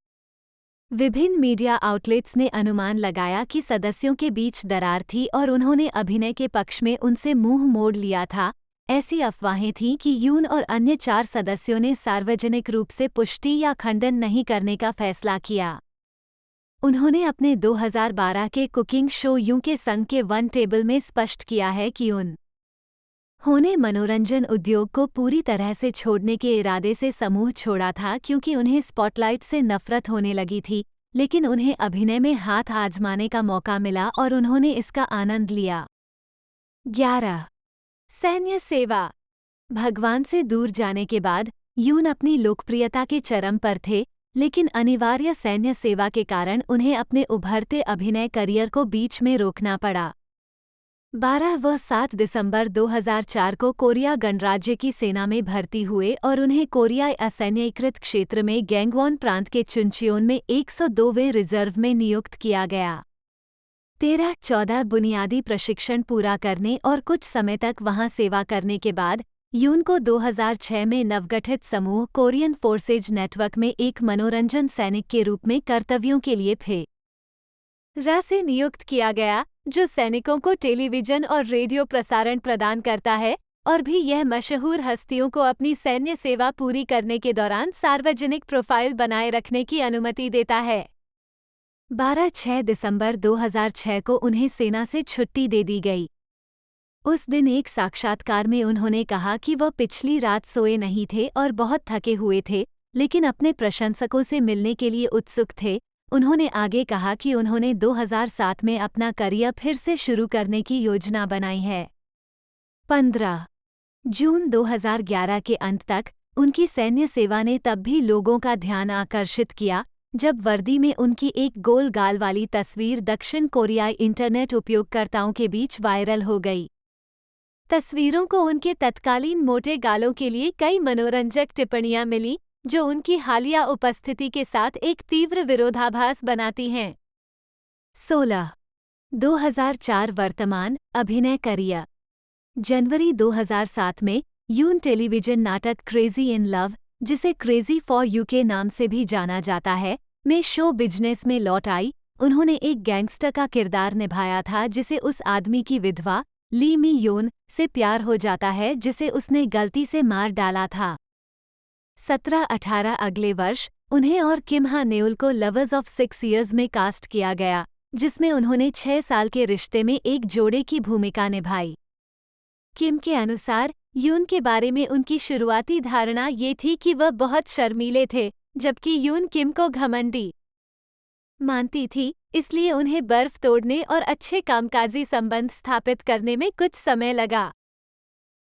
विभिन्न मीडिया आउटलेट्स ने अनुमान लगाया कि सदस्यों के बीच दरार थी और उन्होंने अभिनय के पक्ष में उनसे मुंह मोड़ लिया था। ऐसी अफवाहें थीं कि यून और अन्य 4 सदस्यों ने सार्वजनिक रूप से पुष्टि या खंडन नहीं करने का फैसला किया। उन्होंने अपने 2012 के कुकिंग शो यूं के संग के वन टेबल में स्पष्ट किया है कि उन्होंने मनोरंजन उद्योग को पूरी तरह से छोड़ने के इरादे से समूह छोड़ा था क्योंकि उन्हें स्पॉटलाइट से नफरत होने लगी थी, लेकिन उन्हें अभिनय में हाथ आजमाने का मौका मिला और उन्होंने इसका आनंद लिया। 11 सैन्य सेवा। भगवान से दूर जाने के बाद यून अपनी लोकप्रियता के चरम पर थे, लेकिन अनिवार्य सैन्य सेवा के कारण उन्हें अपने उभरते अभिनय करियर को बीच में रोकना पड़ा। 12 व 7 दिसंबर 2004 को कोरिया गणराज्य की सेना में भर्ती हुए और उन्हें कोरियाई असैन्यीकृत क्षेत्र में गैंगवॉन प्रांत के चुनचियोन में 102वें रिजर्व में नियुक्त किया गया। 13-14 बुनियादी प्रशिक्षण पूरा करने और कुछ समय तक वहां सेवा करने के बाद यून को 2006 में नवगठित समूह कोरियन फोर्सेज नेटवर्क में एक मनोरंजन सैनिक के रूप में कर्तव्यों के लिए फेरा से नियुक्त किया गया, जो सैनिकों को टेलीविजन और रेडियो प्रसारण प्रदान करता है और भी यह मशहूर हस्तियों को अपनी सैन्य सेवा पूरी करने के दौरान सार्वजनिक प्रोफाइल बनाए रखने की अनुमति देता है। 12-6 दिसंबर 2006 को उन्हें सेना से छुट्टी दे दी गई। उस दिन एक साक्षात्कार में उन्होंने कहा कि वह पिछली रात सोए नहीं थे और बहुत थके हुए थे, लेकिन अपने प्रशंसकों से मिलने के लिए उत्सुक थे। उन्होंने आगे कहा कि उन्होंने 2007 में अपना करियर फिर से शुरू करने की योजना बनाई है। 15 जून 2011 के अंत तक उनकी सैन्य सेवा ने तब भी लोगों का ध्यान आकर्षित किया जब वर्दी में उनकी एक गोल गाल वाली तस्वीर दक्षिण कोरियाई इंटरनेट उपयोगकर्ताओं के बीच वायरल हो गई। तस्वीरों को उनके तत्कालीन मोटे गालों के लिए कई मनोरंजक टिप्पणियां मिलीं, जो उनकी हालिया उपस्थिति के साथ एक तीव्र विरोधाभास बनाती हैं। 16 2004 वर्तमान अभिनय करियर। जनवरी 2007 में यून टेलीविजन नाटक क्रेजी इन लव, जिसे क्रेजी फॉर यू के नाम से भी जाना जाता है, में शो बिजनेस में लौट आई। उन्होंने एक गैंगस्टर का किरदार निभाया था जिसे उस आदमी की विधवा ली मी योन से प्यार हो जाता है जिसे उसने गलती से मार डाला था। 17-18 अगले वर्ष उन्हें और किम हा नेउल को लवर्स ऑफ 6 इयर्स में कास्ट किया गया, जिसमें उन्होंने 6 साल के रिश्ते में एक जोड़े की भूमिका निभाई। किम के अनुसार यून के बारे में उनकी शुरुआती धारणा ये थी कि वह बहुत शर्मीले थे, जबकि यून किम को घमंडी मानती थी, इसलिए उन्हें बर्फ तोड़ने और अच्छे कामकाजी संबंध स्थापित करने में कुछ समय लगा।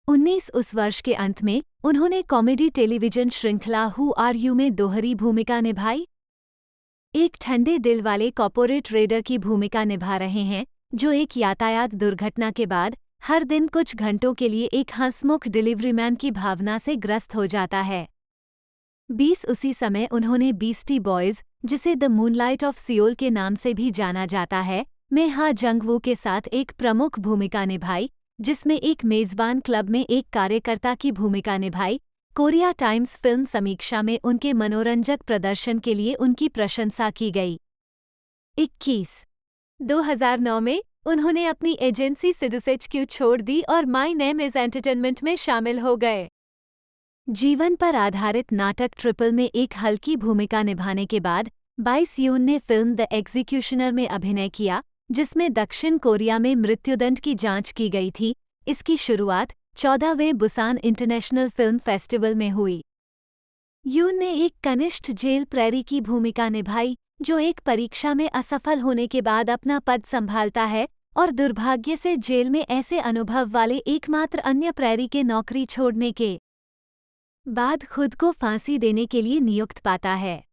19 उस वर्ष के अंत में उन्होंने कॉमेडी टेलीविजन श्रृंखला हु आर यू में दोहरी भूमिका निभाई। एक ठंडे दिल वाले कॉर्पोरेट रेडर की भूमिका निभा रहे हैं, जो एक यातायात दुर्घटना के बाद हर दिन कुछ घंटों के लिए एक हंसमुख डिलीवरीमैन की भावना से ग्रस्त हो जाता है। 20 उसी समय उन्होंने बीस्टी बॉयज, जिसे द मूनलाइट ऑफ सियोल के नाम से भी जाना जाता है, में हा जंग-वू के साथ एक प्रमुख भूमिका निभाई, जिसमें एक मेजबान क्लब में एक कार्यकर्ता की भूमिका निभाई। कोरिया टाइम्स फिल्म समीक्षा में उनके मनोरंजक प्रदर्शन के लिए उनकी प्रशंसा की गई। 21 2009 में उन्होंने अपनी एजेंसी सिडुसेचक्यू छोड़ दी और माय नेम इज एंटरटेनमेंट में शामिल हो गए। जीवन पर आधारित नाटक ट्रिपल में एक हल्की भूमिका निभाने के बाद 22 यून ने फिल्म द एग्जीक्यूशनर में अभिनय किया, जिसमें दक्षिण कोरिया में मृत्युदंड की जांच की गई थी। इसकी शुरुआत 14वें बुसान इंटरनेशनल फिल्म फेस्टिवल में हुई। यून ने एक कनिष्ठ जेल प्रेरी की भूमिका निभाई, जो एक परीक्षा में असफल होने के बाद अपना पद संभालता है और दुर्भाग्य से जेल में ऐसे अनुभव वाले एकमात्र अन्य प्रहरी के नौकरी छोड़ने के बाद खुद को फांसी देने के लिए नियुक्त पाता है।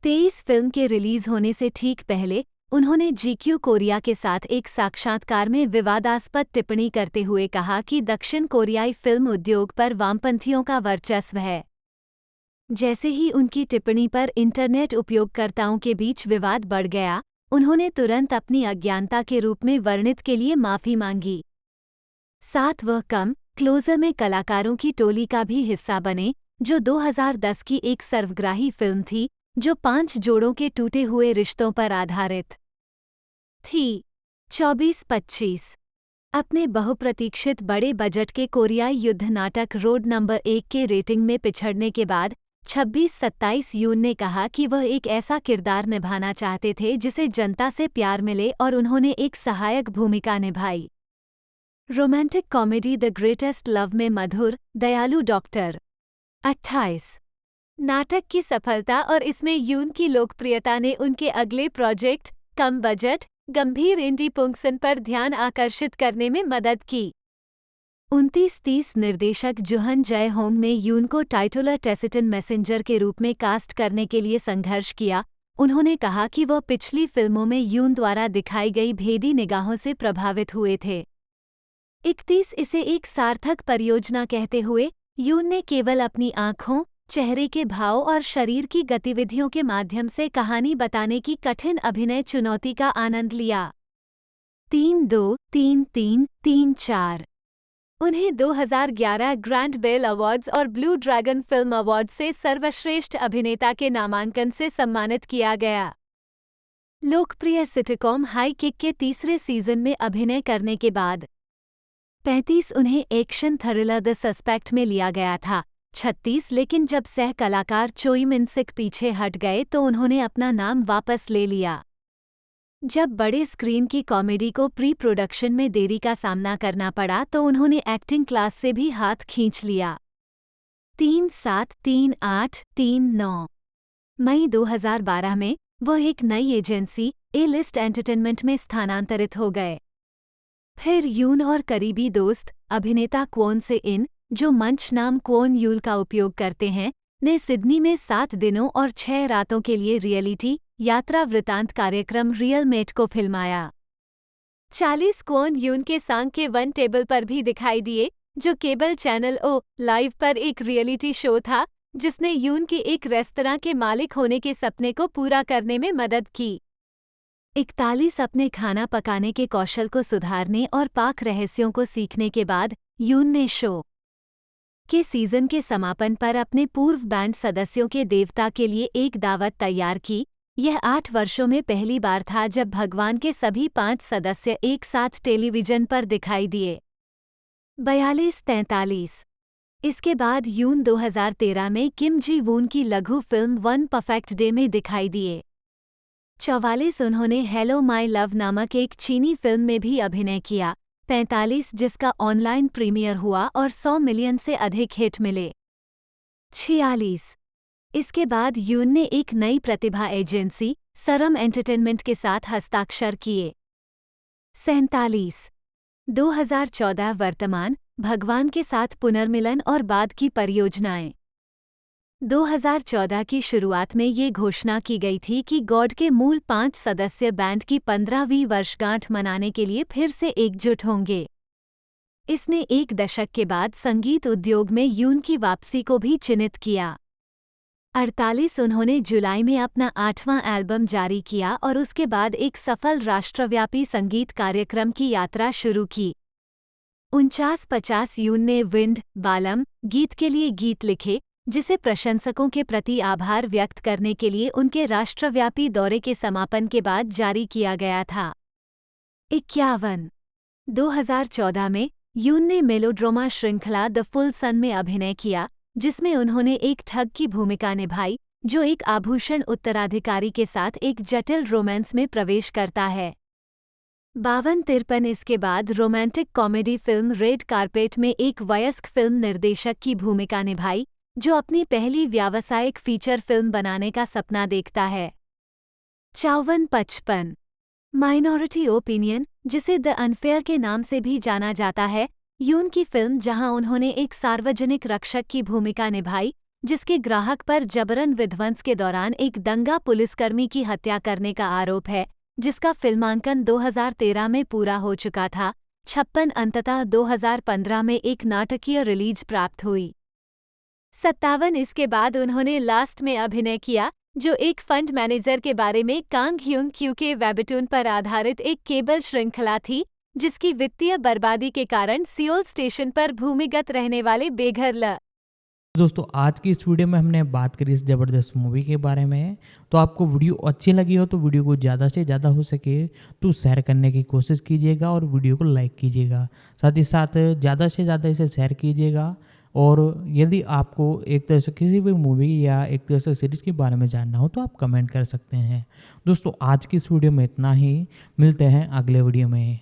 23 फिल्म के रिलीज होने से ठीक पहले उन्होंने जीक्यू कोरिया के साथ एक साक्षात्कार में विवादास्पद टिप्पणी करते हुए कहा कि दक्षिण कोरियाई फिल्म उद्योग पर वामपंथियों का वर्चस्व है। जैसे ही उनकी टिप्पणी पर इंटरनेट उपयोगकर्ताओं के बीच विवाद बढ़ गया, उन्होंने तुरंत अपनी अज्ञानता के रूप में वर्णित के लिए माफी मांगी। साथ वह कम क्लोजर में कलाकारों की टोली का भी हिस्सा बने, जो 2010 की एक सर्वग्राही फिल्म थी जो 5 जोड़ों के टूटे हुए रिश्तों पर आधारित थी। 24-25 अपने बहुप्रतीक्षित बड़े बजट के कोरियाई युद्ध नाटक रोड नंबर 1 के रेटिंग में पिछड़ने के बाद 26-27 यून ने कहा कि वह एक ऐसा किरदार निभाना चाहते थे जिसे जनता से प्यार मिले और उन्होंने एक सहायक भूमिका निभाई। Romantic comedy the greatest love में मधुर, दयालु डॉक्टर 28 नाटक की सफलता और इसमें यून की लोकप्रियता ने उनके अगले प्रोजेक्ट कम बजट गंभीर इंडी पुंगसन पर ध्यान आकर्षित करने में मदद की। 29-30 निर्देशक जुहन जय होंग ने यून को टाइटुलर टेसिटन मैसेंजर के रूप में कास्ट करने के लिए संघर्ष किया। उन्होंने कहा कि वह पिछली फिल्मों में यून द्वारा दिखाई गई भेदी निगाहों से प्रभावित हुए थे। 31 इसे एक सार्थक परियोजना कहते हुए यून ने केवल अपनी आँखों, चेहरे के भाव और शरीर की गतिविधियों के माध्यम से कहानी बताने की कठिन अभिनय चुनौती का आनंद लिया। 3-2, 3-3, 3-4 उन्हें 2011 ग्रैंड बेल अवार्ड्स और ब्लू ड्रैगन फिल्म अवार्ड से सर्वश्रेष्ठ अभिनेता के नामांकन से सम्मानित किया गया। लोकप्रिय सिटकॉम हाई किक के तीसरे सीजन में अभिनय करने के बाद 35 उन्हें एक्शन थ्रिलर द सस्पेक्ट में लिया गया था। 36 लेकिन जब सह कलाकार चोई मिन सिक पीछे हट गए तो उन्होंने अपना नाम वापस ले लिया। जब बड़े स्क्रीन की कॉमेडी को प्री प्रोडक्शन में देरी का सामना करना पड़ा तो उन्होंने एक्टिंग क्लास से भी हाथ खींच लिया। 3-7, 3-8, 3-9 मई 2012 में वह एक नई एजेंसी ए-लिस्ट एंटरटेनमेंट में स्थानांतरित हो गए। फिर यून और करीबी दोस्त अभिनेता क्वोन से इन, जो मंच नाम क्वोन यूल का उपयोग करते हैं, ने सिडनी में 7 दिनों और 6 रातों के लिए रियलिटी यात्रा वृतांत कार्यक्रम रियल मेट को फिल्माया। 40 क्वोन यून के सांग के वन टेबल पर भी दिखाई दिए, जो केबल चैनल ओ लाइव पर एक रियलिटी शो था जिसने यून के एक रेस्तरां के मालिक होने के सपने को पूरा करने में मदद की। 41 अपने खाना पकाने के कौशल को सुधारने और पाक रहस्यों को सीखने के बाद यून ने शो के सीजन के समापन पर अपने पूर्व बैंड सदस्यों के देवता के लिए एक दावत तैयार की। यह 8 वर्षों में पहली बार था जब भगवान के सभी 5 सदस्य एक साथ टेलीविजन पर दिखाई दिए। 42-43 इसके बाद यून 2013 में किम जी वून की लघु फिल्म वन परफेक्ट डे में दिखाई दिए। 44 उन्होंने हेलो माय लव नामक एक चीनी फिल्म में भी अभिनय किया। 45 जिसका ऑनलाइन प्रीमियर हुआ और 100 मिलियन से अधिक हिट मिले। 46 इसके बाद यून ने एक नई प्रतिभा एजेंसी सरम एंटरटेनमेंट के साथ हस्ताक्षर किए। 47 2014 वर्तमान भगवान के साथ पुनर्मिलन और बाद की परियोजनाएं। 2014 की शुरुआत में ये घोषणा की गई थी कि गॉड के मूल 5 सदस्य बैंड की 15वीं वर्षगांठ मनाने के लिए फिर से एकजुट होंगे। इसने एक दशक के बाद संगीत उद्योग में यून की वापसी को भी चिन्हित किया। 48 उन्होंने जुलाई में अपना 8वां एल्बम जारी किया और उसके बाद एक सफल राष्ट्रव्यापी संगीत कार्यक्रम की यात्रा शुरू की। 49-50 यून ने विंड बालम गीत के लिए गीत लिखे, जिसे प्रशंसकों के प्रति आभार व्यक्त करने के लिए उनके राष्ट्रव्यापी दौरे के समापन के बाद जारी किया गया था। 51 2014 में यून ने मेलोड्रामा श्रृंखला द फुल सन में अभिनय किया, जिसमें उन्होंने एक ठग की भूमिका निभाई जो एक आभूषण उत्तराधिकारी के साथ एक जटिल रोमांस में प्रवेश करता है। 52-53 इसके बाद romantic comedy film red carpet में एक वयस्क फिल्म निर्देशक की भूमिका निभाई, जो अपनी पहली व्यावसायिक फीचर फिल्म बनाने का सपना देखता है। 5455 माइनॉरिटी ओपिनियन, जिसे द अनफेयर के नाम से भी जाना जाता है, यून की फिल्म जहां उन्होंने एक सार्वजनिक रक्षक की भूमिका निभाई जिसके ग्राहक पर जबरन विध्वंस के दौरान एक दंगा पुलिसकर्मी की हत्या करने का आरोप है, जिसका फिल्मांकन 2013 में पूरा हो चुका था। 56 अंततः 2015 में एक नाटकीय रिलीज प्राप्त हुई। 57 इसके बाद उन्होंने लास्ट में अभिनय किया, जो एक फंड मैनेजर के बारे में कांग ह्यूंग क्यू के वेबटून पर आधारित एक केबल श्रृंखला थी, जिसकी वित्तीय बर्बादी के कारण सियोल स्टेशन पर भूमिगत रहने वाले बेघर ल दोस्तों आज की इस वीडियो में हमने बात करी इस ज़बरदस्त मूवी के बारे में। तो आपको वीडियो अच्छी लगी हो तो वीडियो को ज़्यादा से ज़्यादा हो सके तो शेयर करने की कोशिश कीजिएगा और वीडियो को लाइक कीजिएगा। साथ ही साथ ज़्यादा से ज़्यादा इसे शेयर कीजिएगा। और यदि आपको एक तरह से किसी भी मूवी या एक तरह से सीरीज़ के बारे में जानना हो तो आप कमेंट कर सकते हैं। दोस्तों आज की इस वीडियो में इतना ही, मिलते हैं अगले वीडियो में।